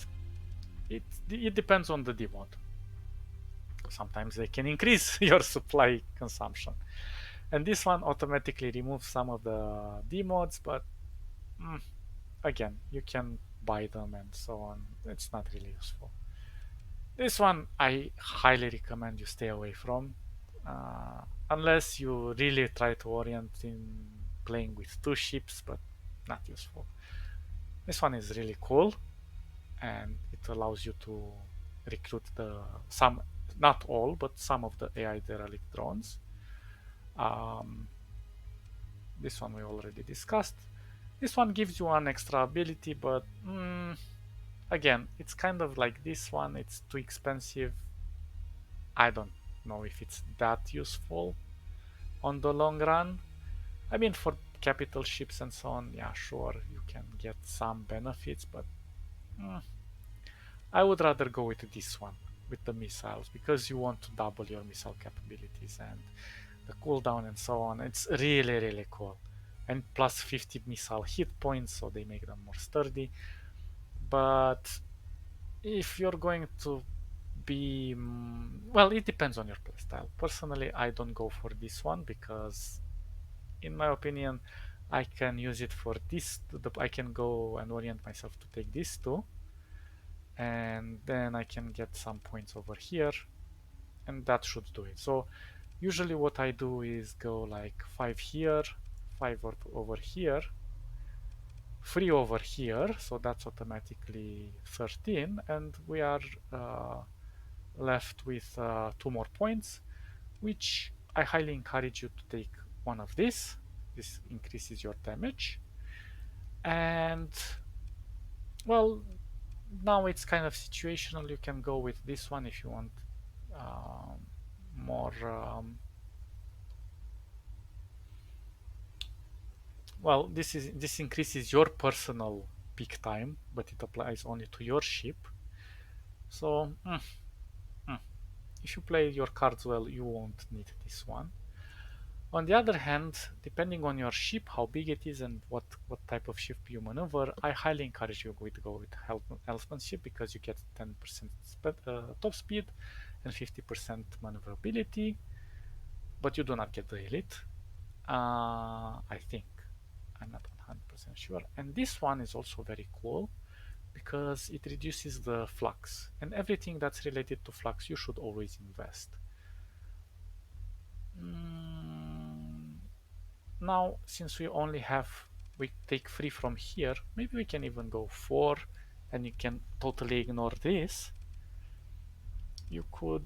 it depends on the D mod. Sometimes they can increase your supply consumption. And this one automatically removes some of the D mods, but again, you can buy them and so on. It's not really useful. This one I highly recommend you stay away from, unless you really try to orient in playing with 2 ships, but not useful. This one is really cool, and it allows you to recruit some, not all, but some of the AI derelict drones. Um, this one we already discussed. This one gives you one extra ability, but again, it's kind of like this one. It's too expensive. I don't know if it's that useful on the long run. I mean, for capital ships and so on, yeah, sure, you can get some benefits, but I would rather go with this one, with the missiles, because you want to double your missile capabilities and the cooldown and so on. It's really, really cool. And plus 50 missile hit points, so they make them more sturdy. But if you're going to be, well, it depends on your playstyle. Personally, I don't go for this one because, in my opinion, I can use it for this. I can go and orient myself to take these two, and then I can get some points over here, and that should do it. So usually what I do is go like 5 here, 5 over here, 3 over here, so that's automatically 13, and we are left with 2 more points, which I highly encourage you to take one of these. This increases your damage. And, well, now it's kind of situational. You can go with this one if you want um, more Well, this increases your personal peak time, but it applies only to your ship. So mm, if you play your cards well, you won't need this one. On the other hand, depending on your ship, how big it is, and what type of ship you maneuver, I highly encourage you to go with Helmsman ship because you get 10% top speed and 50% maneuverability, but you do not get the elite. I think. I'm not 100% sure. And this one is also very cool because it reduces the flux, and everything that's related to flux you should always invest. Mm, Now, since we take 3 from here, maybe we can even go 4 and you can totally ignore this. You could,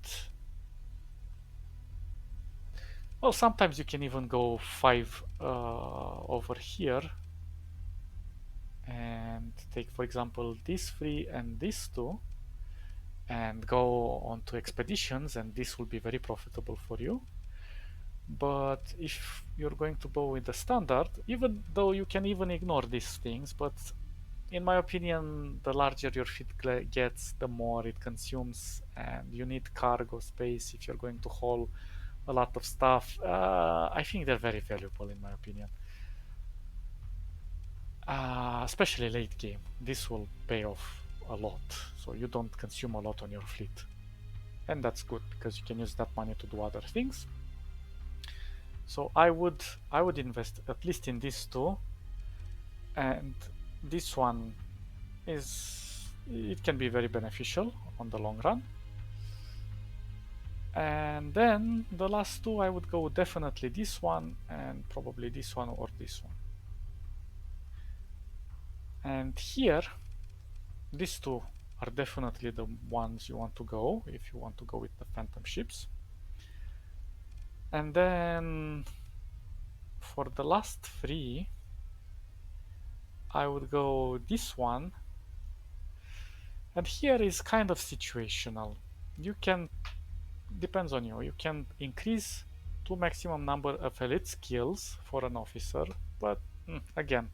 well, sometimes you can even go 5 over here and take, for example, this 3 and this 2 and go on to expeditions, and this will be very profitable for you. But if you're going to go with the standard, even though you can even ignore these things, but in my opinion, the larger your fleet gets, the more it consumes, and you need cargo space if you're going to haul a lot of stuff. I think they're very valuable, in my opinion. Especially late game. This will pay off a lot, so you don't consume a lot on your fleet. And that's good because you can use that money to do other things. So I would invest at least in these two, and this one it can be very beneficial on the long run. And then the last two I would go definitely this one and probably this one or this one. And here these two are definitely the ones you want to go if you want to go with the phantom ships. And then for the last three I would go this one, and here is kind of situational. You can, depends on you, you can increase to maximum number of elite skills for an officer, but again,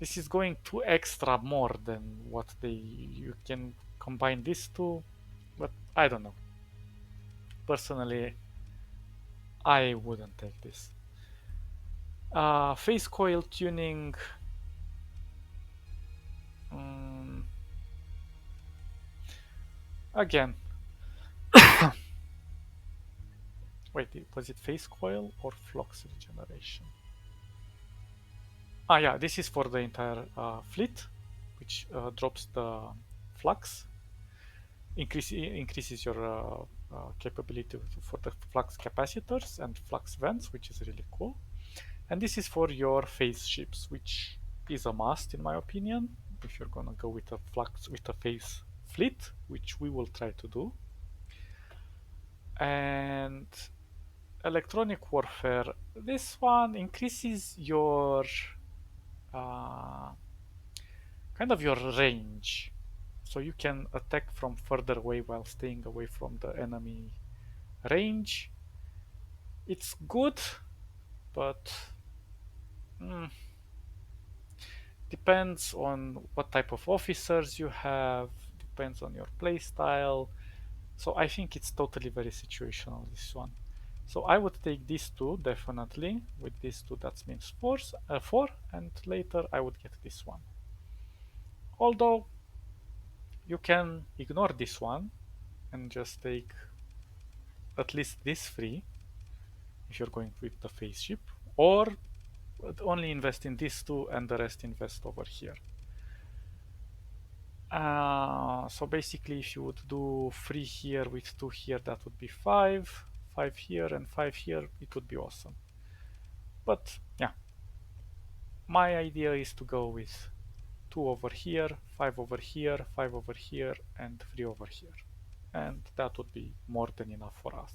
this is going too extra more than what you can combine these two, but I don't know. Personally, I wouldn't take this. Face coil tuning. Um, Again, wait, was it face coil or flux regeneration? Yeah, this is for the entire fleet, which drops the flux, increases your capability for the flux capacitors and flux vents, which is really cool. And this is for your phase ships, which is a must in my opinion, if you're gonna go with a flux with a phase fleet, which we will try to do. And electronic warfare, this one increases your uh, kind of your range, so you can attack from further away while staying away from the enemy range. It's good, but mm, depends on what type of officers you have, depends on your playstyle. So I think it's totally very situational, this one. So I would take these two definitely. With these two, that means four, and later I would get this one. Although you can ignore this one and just take at least this three if you're going with the phase ship, or only invest in these two and the rest invest over here. So basically, if you would do 3 here with 2 here, that would be 5, 5 here and 5 here, it would be awesome. But yeah, my idea is to go with 2 over here, 5 over here, 5 over here, and 3 over here. And that would be more than enough for us.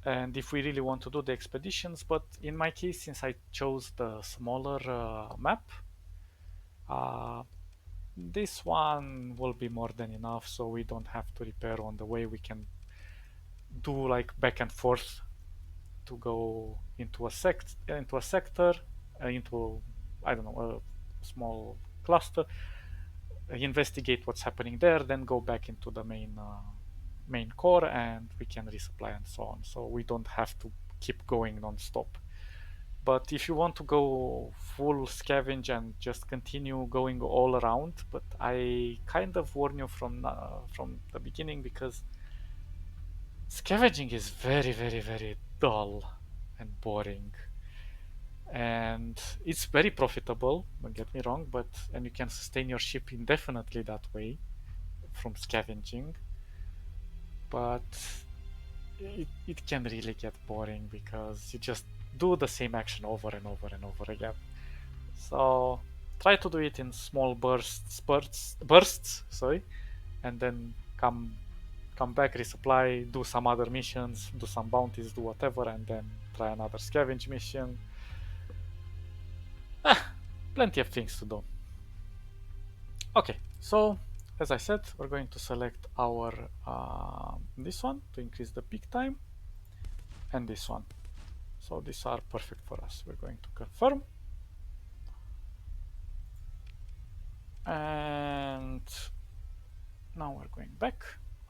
And if we really want to do the expeditions, but in my case, since I chose the smaller map, this one will be more than enough, so we don't have to repair on the way. We can do like back and forth to go into a sector, into, I don't know, a small cluster, investigate what's happening there, then go back into the main core, and we can resupply and so on. So we don't have to keep going non-stop. But if you want to go full scavenge and just continue going all around, but I kind of warn you from the beginning, because scavenging is very, very, very dull and boring. And it's very profitable, don't get me wrong, and you can sustain your ship indefinitely that way from scavenging. But it can really get boring because you just do the same action over and over and over again. So try to do it in small bursts, sorry, and then come back, resupply, do some other missions, do some bounties, do whatever, and then try another scavenge mission. Plenty of things to do. Okay, so as I said, we're going to select our this one to increase the peak time, and this one. So these are perfect for us. We're going to confirm. And now we're going back.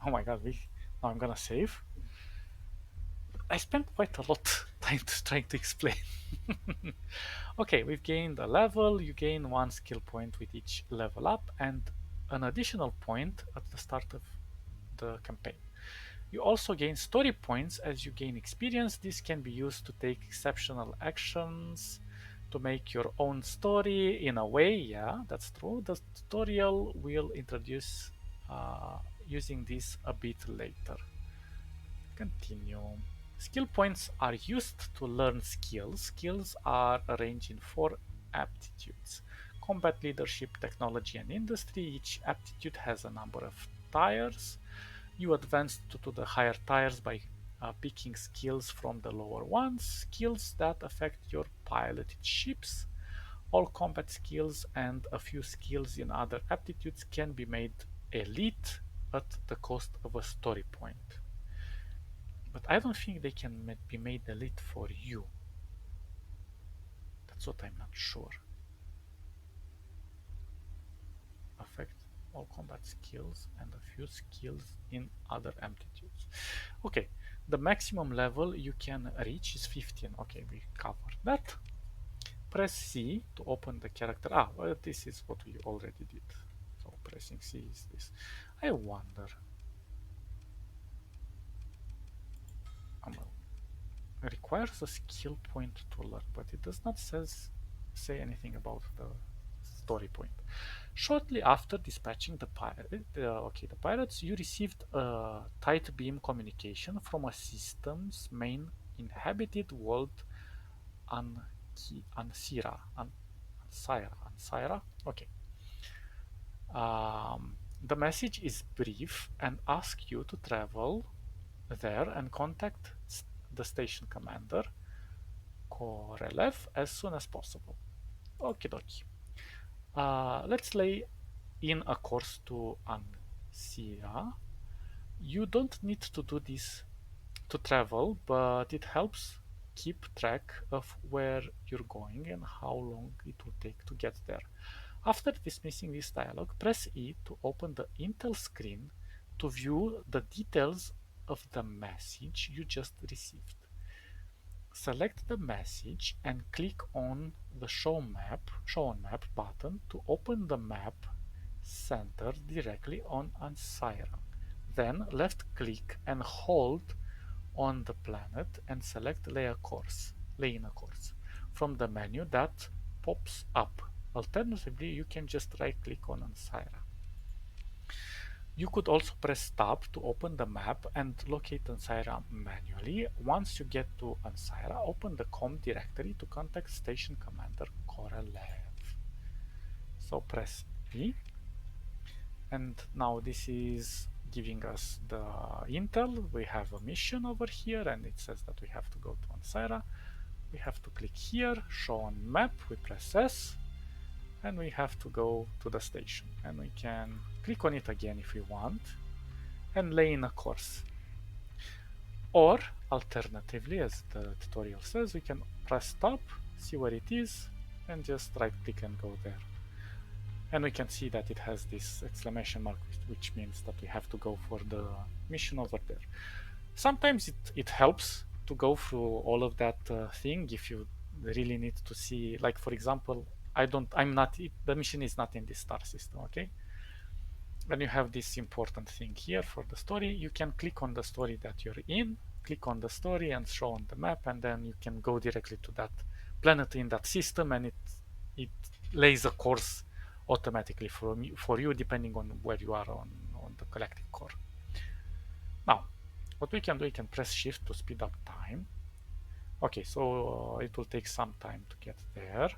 Oh my god, now I'm gonna save. I spent quite a lot time trying to explain. Okay, we've gained a level. You gain 1 skill point with each level up, and an additional point at the start of the campaign. You also gain story points as you gain experience. This can be used to take exceptional actions, to make your own story in a way. Yeah, that's true. The tutorial will introduce using this a bit later. Continue. Skill points are used to learn skills. Skills are arranged in 4 aptitudes: combat, leadership, technology, and industry. Each aptitude has a number of tiers. You advance to the higher tiers by picking skills from the lower ones. Skills that affect your piloted ships. All combat skills and a few skills in other aptitudes can be made elite at the cost of a story point. But I don't think they can be made elite for you. That's what I'm not sure. Affect all combat skills and a few skills in other aptitudes. Okay, the maximum level you can reach is 15. Okay, we covered that. Press C to open the character. Well, this is what we already did. So pressing C is this. I wonder. Requires a skill point to learn, but it does not say anything about the story point. Shortly after dispatching the pirates, you received a tight beam communication from a system's main inhabited world, Ansira. Okay. The message is brief and asks you to travel there and contact the station commander, Korelev, as soon as possible. Okie dokie. Let's lay in a course to Ansira. You don't need to do this to travel, but it helps keep track of where you're going and how long it will take to get there. After dismissing this dialog, press E to open the intel screen to view the details of the message you just received. Select the message and click on the Show on Map button to open the map centered directly on Ansira. Then left click and hold on the planet and select Lay in a course from the menu that pops up. Alternatively, you can just right click on Ansira. You could also press Tab to open the map and locate Ansira manually. Once you get to Ansira, open the COM directory to contact Station Commander Korelev. So press E, and now this is giving us the intel. We have a mission over here, and it says that we have to go to Ansira. We have to click here, Show on Map, we press S, and we have to go to the station, and we can click on it again if we want and lay in a course. Or Alternatively, as the tutorial says, we can press stop, see where it is, and just right click and go there. And we can see that it has this exclamation mark, which means that we have to go for the mission over there. Sometimes it helps to go through all of that thing if you really need to see, like for example, the mission is not in this star system, okay? When you have this important thing here for the story, you can click on the story that you're in, click on the story and show on the map, and then you can go directly to that planet in that system, and it lays a course automatically for you depending on where you are on the galactic core. Now, what we can do, we can press shift to speed up time. Okay, so it will take some time to get there.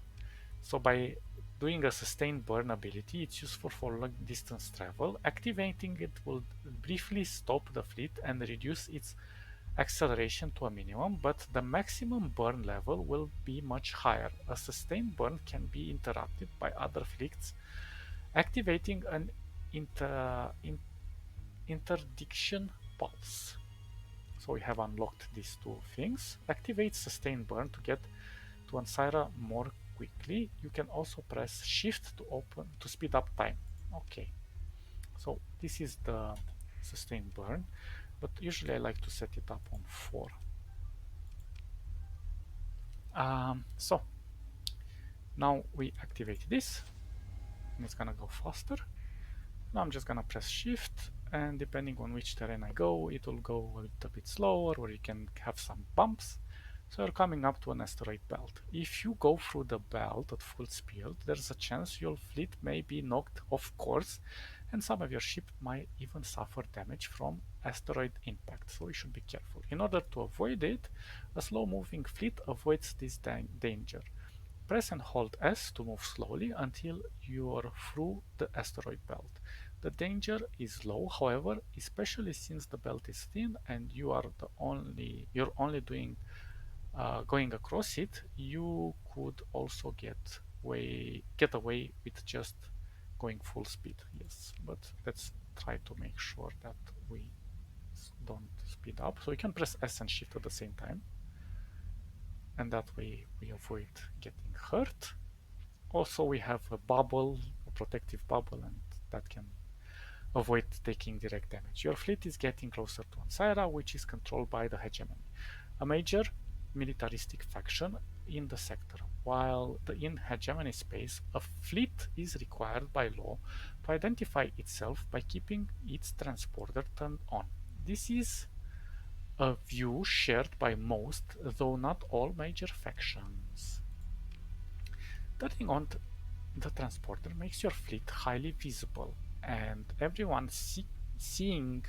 So by doing a sustained burn ability, it's useful for long distance travel. Activating it will briefly stop the fleet and reduce its acceleration to a minimum, but the maximum burn level will be much higher. A sustained burn can be interrupted by other fleets. Activating an interdiction pulse. So we have unlocked these two things. Activate sustained burn to get to Ansira more quickly. You can also press shift to speed up time. Okay, so this is the sustained burn, but usually I like to set it up on 4. So now we activate this, and it's gonna go faster. Now I'm just gonna press shift, and depending on which terrain I go, it will go a little bit slower, or you can have some bumps. So you're coming up to an asteroid belt. If you go through the belt at full speed, there's a chance your fleet may be knocked off course, and some of your ship might even suffer damage from asteroid impact, so you should be careful. In order to avoid it, a slow-moving fleet avoids this danger. Press and hold S to move slowly until you are through the asteroid belt. The danger is low, however, especially since the belt is thin and you're only going across it. You could also get away with just going full speed. Yes, but let's try to make sure that we don't speed up. So you can press S and Shift at the same time, and that way we avoid getting hurt. Also, we have a bubble, a protective bubble, and that can avoid taking direct damage. Your fleet is getting closer to Ansira, which is controlled by the hegemony, a major militaristic faction in the sector. While in hegemony space, a fleet is required by law to identify itself by keeping its transporter turned on. This is a view shared by most, though not all, major factions. Turning on the transporter makes your fleet highly visible, and everyone seeing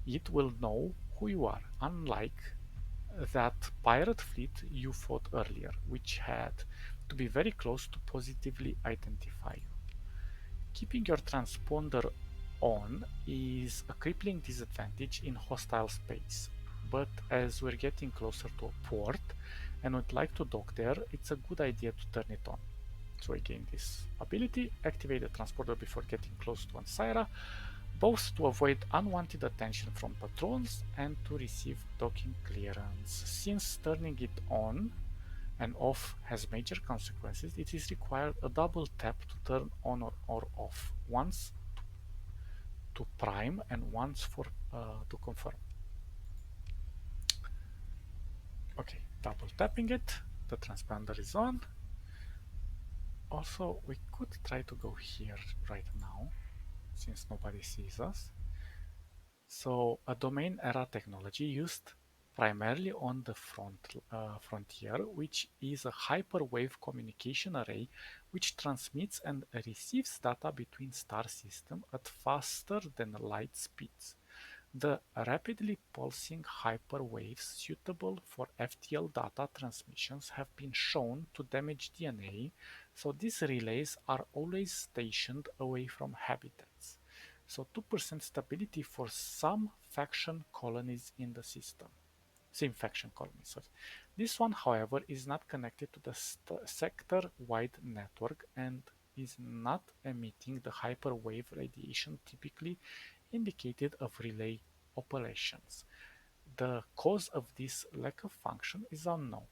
it will know who you are, unlike that pirate fleet you fought earlier, which had to be very close to positively identify you. Keeping your transponder on is a crippling disadvantage in hostile space, but as we're getting closer to a port and would like to dock there, it's a good idea to turn it on. So I gain this ability, activate the transporter before getting close to Ansira, both to avoid unwanted attention from patrols and to receive docking clearance. Since turning it on and off has major consequences, it is required a double tap to turn on or off, once to prime and once to confirm. Okay, double tapping it, the transponder is on. Also, we could try to go here right now, since nobody sees us. So a domain era technology used primarily on the frontier, which is a hyperwave communication array which transmits and receives data between star systems at faster than light speeds. The rapidly pulsing hyperwaves suitable for FTL data transmissions have been shown to damage DNA, so these relays are always stationed away from habitats. So 2% stability for some faction colonies in the system. Same faction colonies, sorry. This one, however, is not connected to the sector-wide network and is not emitting the hyperwave radiation typically indicated of relay operations. the cause of this lack of function is unknown.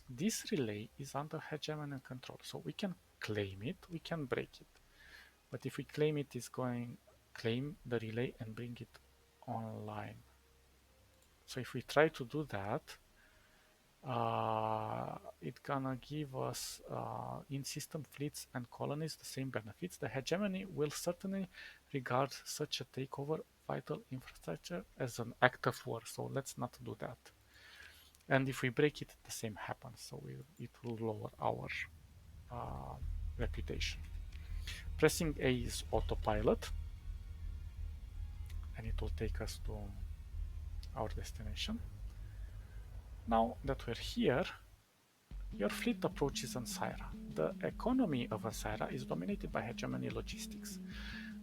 This relay is under hegemony control, so we can claim it, we can break it. But if we claim it, it's going claim the relay and bring it online. So if we try to do that, it's gonna give us in system fleets and colonies the same benefits. The hegemony will certainly regard such a takeover vital infrastructure as an act of war, so let's not do that. And if we break it, the same happens, so it will lower our reputation. Pressing A is autopilot, and it will take us to our destination. Now that we're here, your fleet approaches Ancyra. The economy of Ancyra is dominated by hegemony logistics.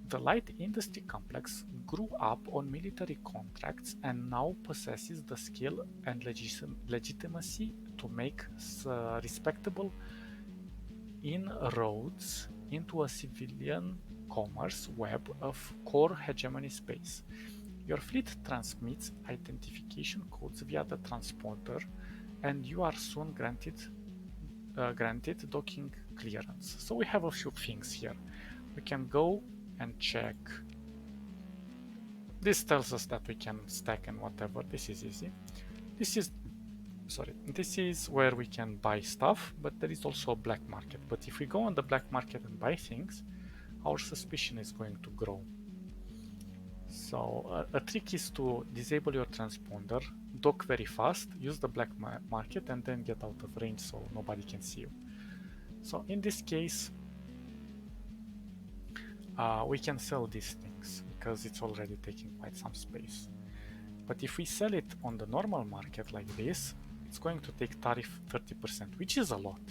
The light industry complex grew up on military contracts and now possesses the skill and legitimacy to make respectable inroads into a civilian commerce web of core hegemony space. Your fleet transmits identification codes via the transponder, and you are soon granted docking clearance. So we have a few things here. We can go and check. This tells us that we can stack and whatever. This is easy. This is where we can buy stuff, but there is also a black market. But if we go on the black market and buy things, our suspicion is going to grow. So a trick is to disable your transponder, dock very fast, use the black market, and then get out of range so nobody can see you. So in this case, we can sell these things because it's already taking quite some space. But if we sell it on the normal market like this, it's going to take tariff 30%, which is a lot.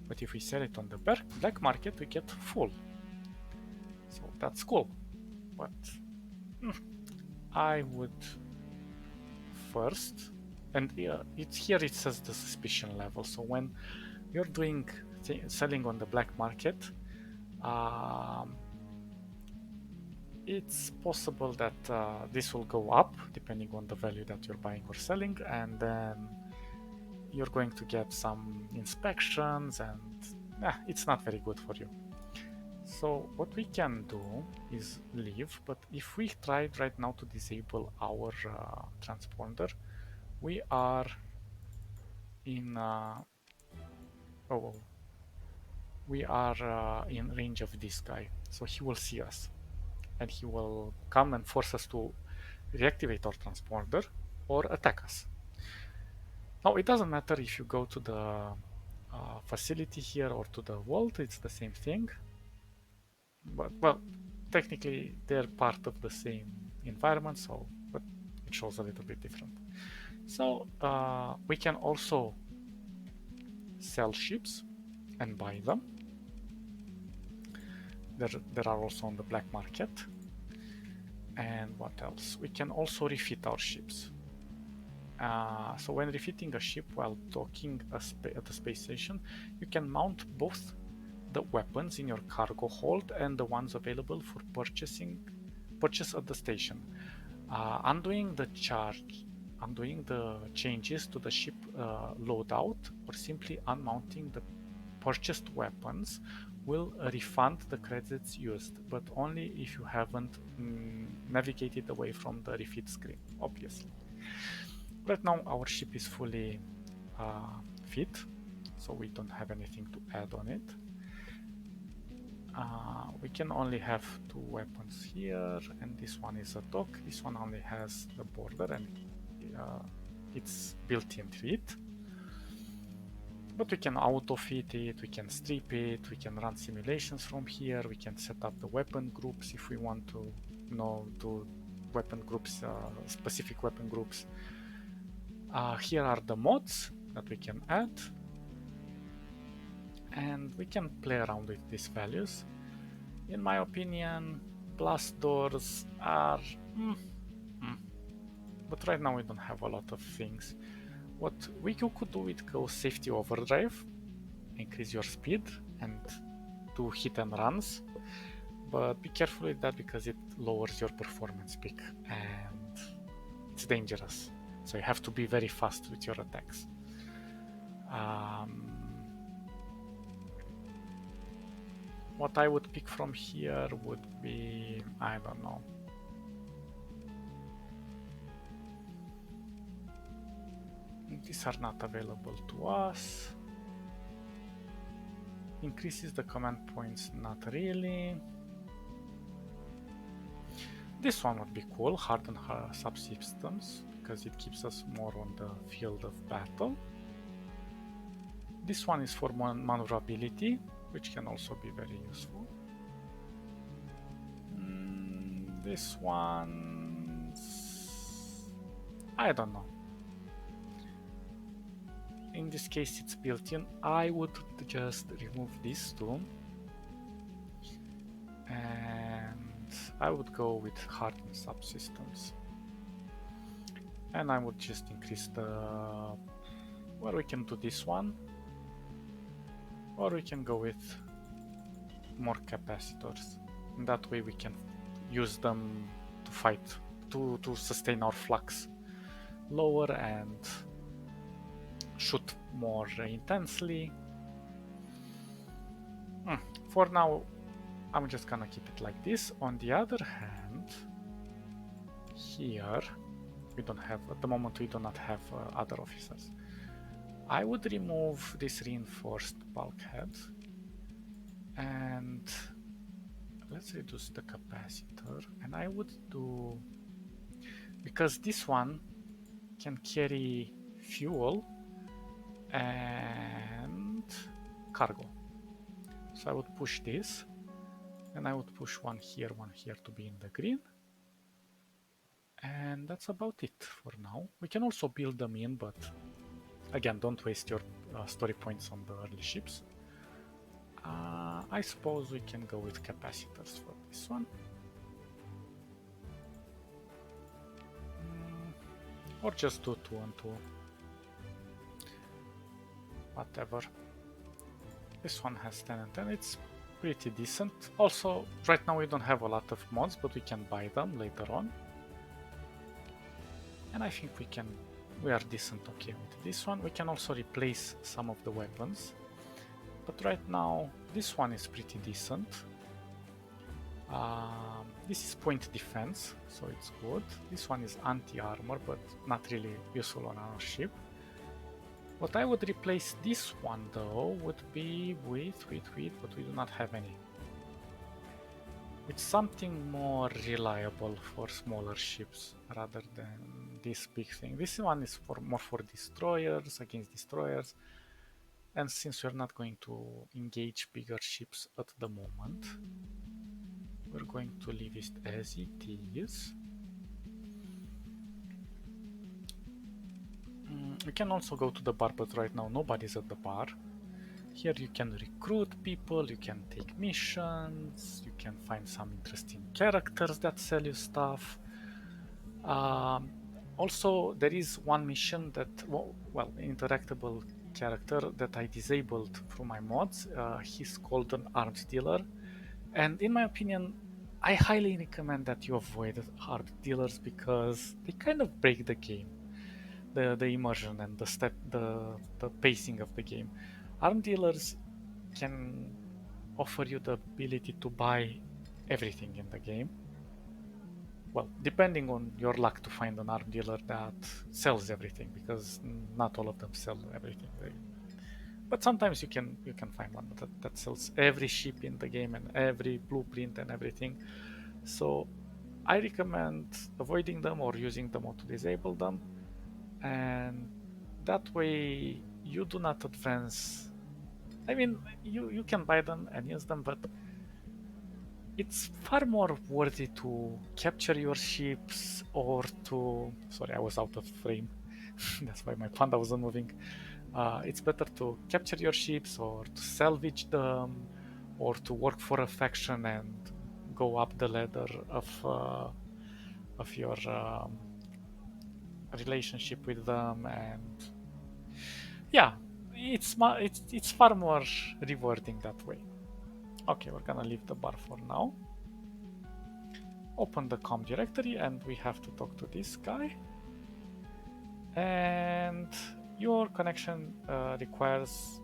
But if we sell it on the black market, we get full. So that's cool. But I would first, and here it says the suspicion level. So when you're doing selling on the black market, it's possible that this will go up depending on the value that you're buying or selling, and then you're going to get some inspections, and it's not very good for you. So what we can do is leave, but if we tried right now to disable our transponder, we are in we are in range of this guy, so he will see us and he will come and force us to reactivate our transponder or attack us. Now it doesn't matter if you go to the facility here or to the vault, it's the same thing. But well, technically they're part of the same environment, so but it shows a little bit different. So we can also sell ships and buy them. There are also on the black market. And what else? We can also refit our ships. So when refitting a ship while docking at the space station, you can mount both the weapons in your cargo hold and the ones available for purchase at the station. Undoing the changes to the ship loadout or simply unmounting the purchased weapons will refund the credits used, but only if you haven't navigated away from the refit screen, obviously. Right now our ship is fully fit, so we don't have anything to add on it. We can only have 2 weapons here, and this one is a dock. This one only has the border and it's built into it. But we can auto fit it, we can strip it, we can run simulations from here, we can set up the weapon groups if we want to do weapon groups, specific weapon groups. Here are the mods that we can add, and we can play around with these values. In my opinion, blast doors are but right now we don't have a lot of things. What you could do with Go Safety Overdrive, increase your speed and do hit and runs, but be careful with that because it lowers your performance peak and it's dangerous. So you have to be very fast with your attacks. What I would pick from here would be, I don't know. These are not available to us. Increases the command points, not really. This one would be cool, harden her subsystems, because it keeps us more on the field of battle. This one is for maneuverability, which can also be very useful. This one, I don't know. In this case it's built in. I would just remove these two, and I would go with hardened subsystems, and I would just increase the, well, we can do this one, or we can go with more capacitors. In that way we can use them to fight, to sustain our flux lower and shoot more intensely. For now I'm just gonna keep it like this. On the other hand, here we don't have, at the moment we do not have other officers. I would remove this reinforced bulkhead and let's reduce the capacitor, and I would do, because this one can carry fuel and cargo, so I would push this, and I would push one here to be in the green, and that's about it for now. We can also build them in, but again, don't waste your story points on the early ships. I suppose we can go with capacitors for this one. Or just do 2 and 2. Whatever. This one has 10 and 10. It's pretty decent. Also, right now we don't have a lot of mods, but we can buy them later on. And I think we are decent okay with this one. We can also replace some of the weapons. But right now, this one is pretty decent. This is point defense, so it's good. This one is anti-armor, but not really useful on our ship. What I would replace this one though would be with, but we do not have any. With something more reliable for smaller ships rather than this big thing. This one is more for destroyers, against destroyers. And since we're not going to engage bigger ships at the moment, we're going to leave it as it is. We can also go to the bar, but right now nobody's at the bar. Here you can recruit people, you can take missions, you can find some interesting characters that sell you stuff. Also, there is one mission that, well, interactable character that I disabled through my mods. He's called an arms dealer, and in my opinion, I highly recommend that you avoid hard dealers because they kind of break the game, the immersion and the pacing of the game. Arm dealers can offer you the ability to buy everything in the game. Well, depending on your luck to find an arm dealer that sells everything, because not all of them sell everything. But sometimes you can find one that sells every ship in the game and every blueprint and everything. So I recommend avoiding them or using them or to disable them, and that way you do not advance. I mean, you can buy them and use them, but it's far more worthy to capture your ships or to... Sorry, I was out of frame. That's why my panda wasn't moving. It's better to capture your ships or to salvage them or to work for a faction and go up the ladder of your relationship with them, and yeah, it's far more rewarding that way. Okay, we're gonna leave the bar for now. Open the com directory and we have to talk to this guy. And your connection request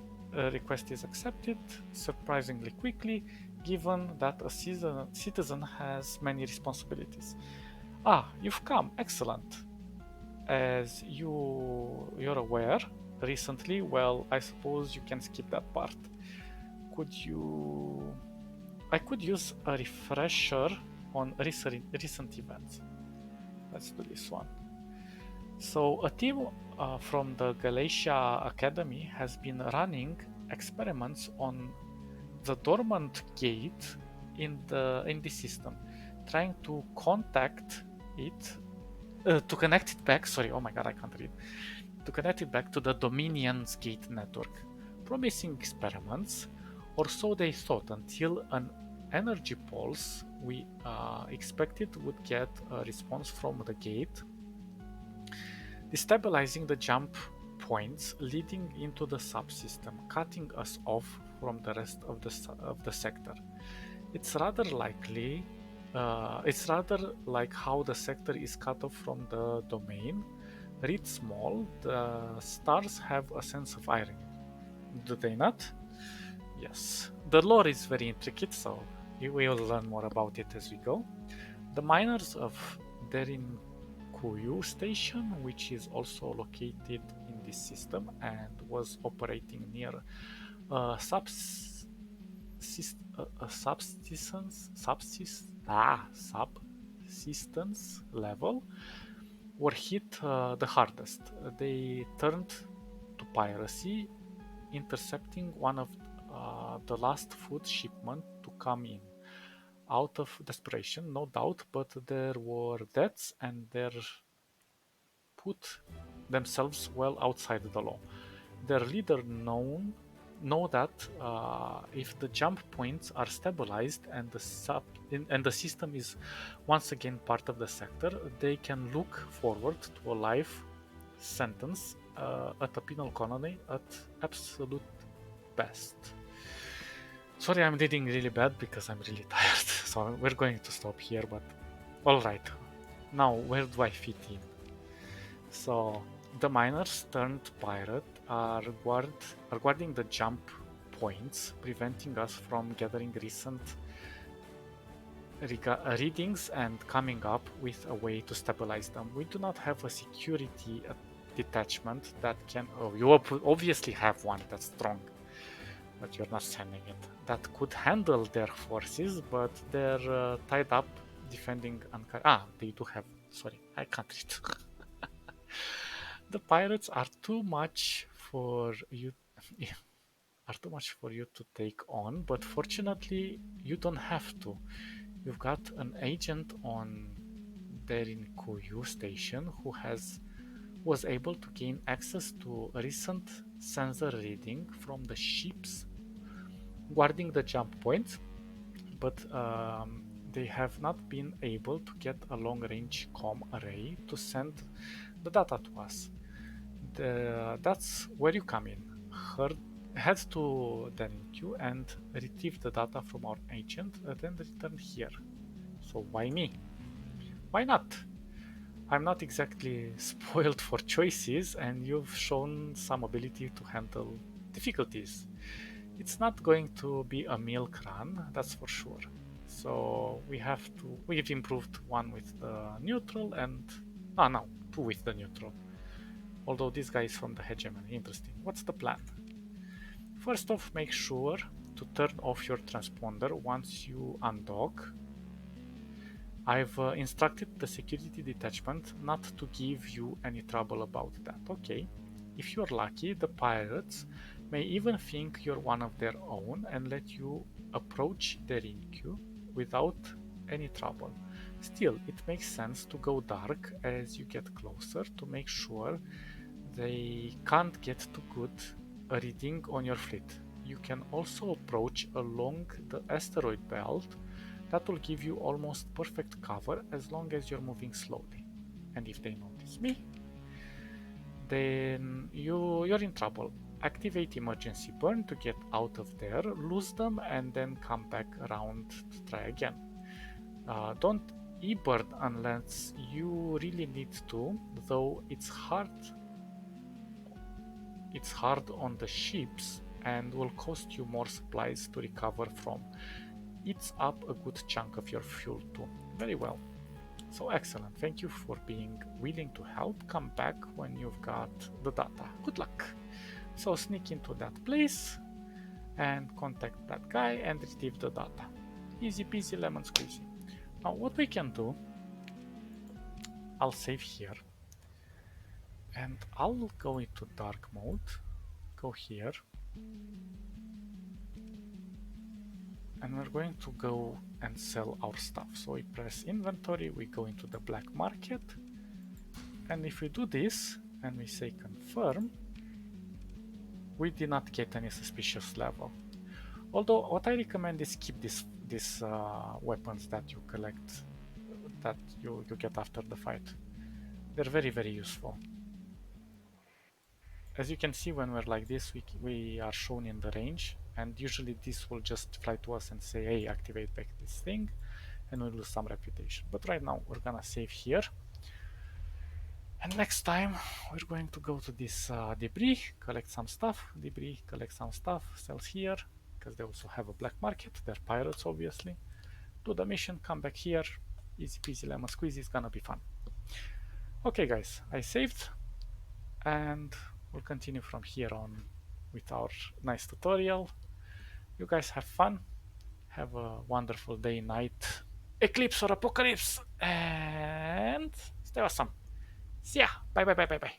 is accepted surprisingly quickly, given that a citizen has many responsibilities. Ah, you've come. Excellent. As you're aware, recently, well, I suppose you can skip that part. Could you? I could use a refresher on recent events. Let's do this one. So, a team from the Galatia Academy has been running experiments on the dormant gate in this system, trying to contact it to connect it back. Sorry, oh my god, I can't read. To connect it back to the Dominion's gate network. Promising experiments, or so they thought, until an energy pulse we expected would get a response from the gate, destabilizing the jump points leading into the subsystem, cutting us off from the rest of the sector. It's rather likely. It's rather like how the sector is cut off from the domain. Read small. The stars have a sense of irony, do they not? Yes. The lore is very intricate, so you will learn more about it as we go. The miners of Derinkuyu station, which is also located in this system and was operating near a subsistence level, were hit the hardest. They turned to piracy, intercepting one of the last food shipment to come in. Out of desperation, no doubt, but there were deaths and they put themselves well outside the law. Their leader know that if the jump points are stabilized and the system is once again part of the sector, they can look forward to a life sentence at a penal colony at absolute best. Sorry, I'm reading really bad because I'm really tired. So we're going to stop here, but alright. Now, where do I fit in? So, the miners turned pirate are guarding the jump points, preventing us from gathering recent readings and coming up with a way to stabilize them. We do not have a security detachment that can. Oh, you obviously have one that's strong, but you're not sending it. That could handle their forces, but they're tied up defending. They do have. Sorry, I can't read. The pirates are too much for you. Are too much for you to take on, but fortunately, you don't have to. You've got an agent on Derinkuyu station who was able to gain access to a recent sensor reading from the ships guarding the jump points, but they have not been able to get a long-range comm array to send the data to us. That's where you come in. Head to Daniq and retrieve the data from our agent, and then return here. So why me? Why not? I'm not exactly spoiled for choices, and you've shown some ability to handle difficulties. It's not going to be a milk run, that's for sure. So we've improved one with the neutral and no, two with the neutral. Although this guy is from the hegemony. Interesting. What's the plan? First off, make sure to turn off your transponder once you undock. I've instructed the security detachment not to give you any trouble about that. Okay. If you're lucky, the pirates may even think you're one of their own and let you approach their InQ without any trouble. Still, it makes sense to go dark as you get closer to make sure they can't get too good a reading on your fleet. You can also approach along the asteroid belt. That will give you almost perfect cover as long as you're moving slowly. And if they notice me, then you're in trouble. Activate emergency burn to get out of there, lose them, and then come back around to try again. Don't e-burn unless you really need to, though it's hard it's hard on the ships and will cost you more supplies to recover from. Eats up a good chunk of your fuel too. Very well. So excellent. Thank you for being willing to help. Come back when you've got the data. Good luck. So sneak into that place and contact that guy and retrieve the data. Easy peasy lemon squeezy. Now what we can do, I'll save here and I'll go into dark mode, go here, and we're going to go and sell our stuff. So we press inventory, we go into the black market, and if we do this and we say confirm, we did not get any suspicious level. Although what I recommend is keep these weapons that you collect, that you get after the fight. They're very useful. As you can see, when we're like this, we are shown in the range, and usually this will just fly to us and say, hey, activate back this thing, and we lose some reputation. But right now we're gonna save here, and next time we're going to go to this debris, collect some stuff, debris, collect some stuff, sells here, because they also have a black market. They're pirates, obviously. Do the mission, come back here, easy peasy lemon squeezy, it's gonna be fun. Okay guys, I saved, and we'll continue from here on with our nice tutorial. You guys have fun, have a wonderful day, night, eclipse or apocalypse, and stay awesome. See ya, bye.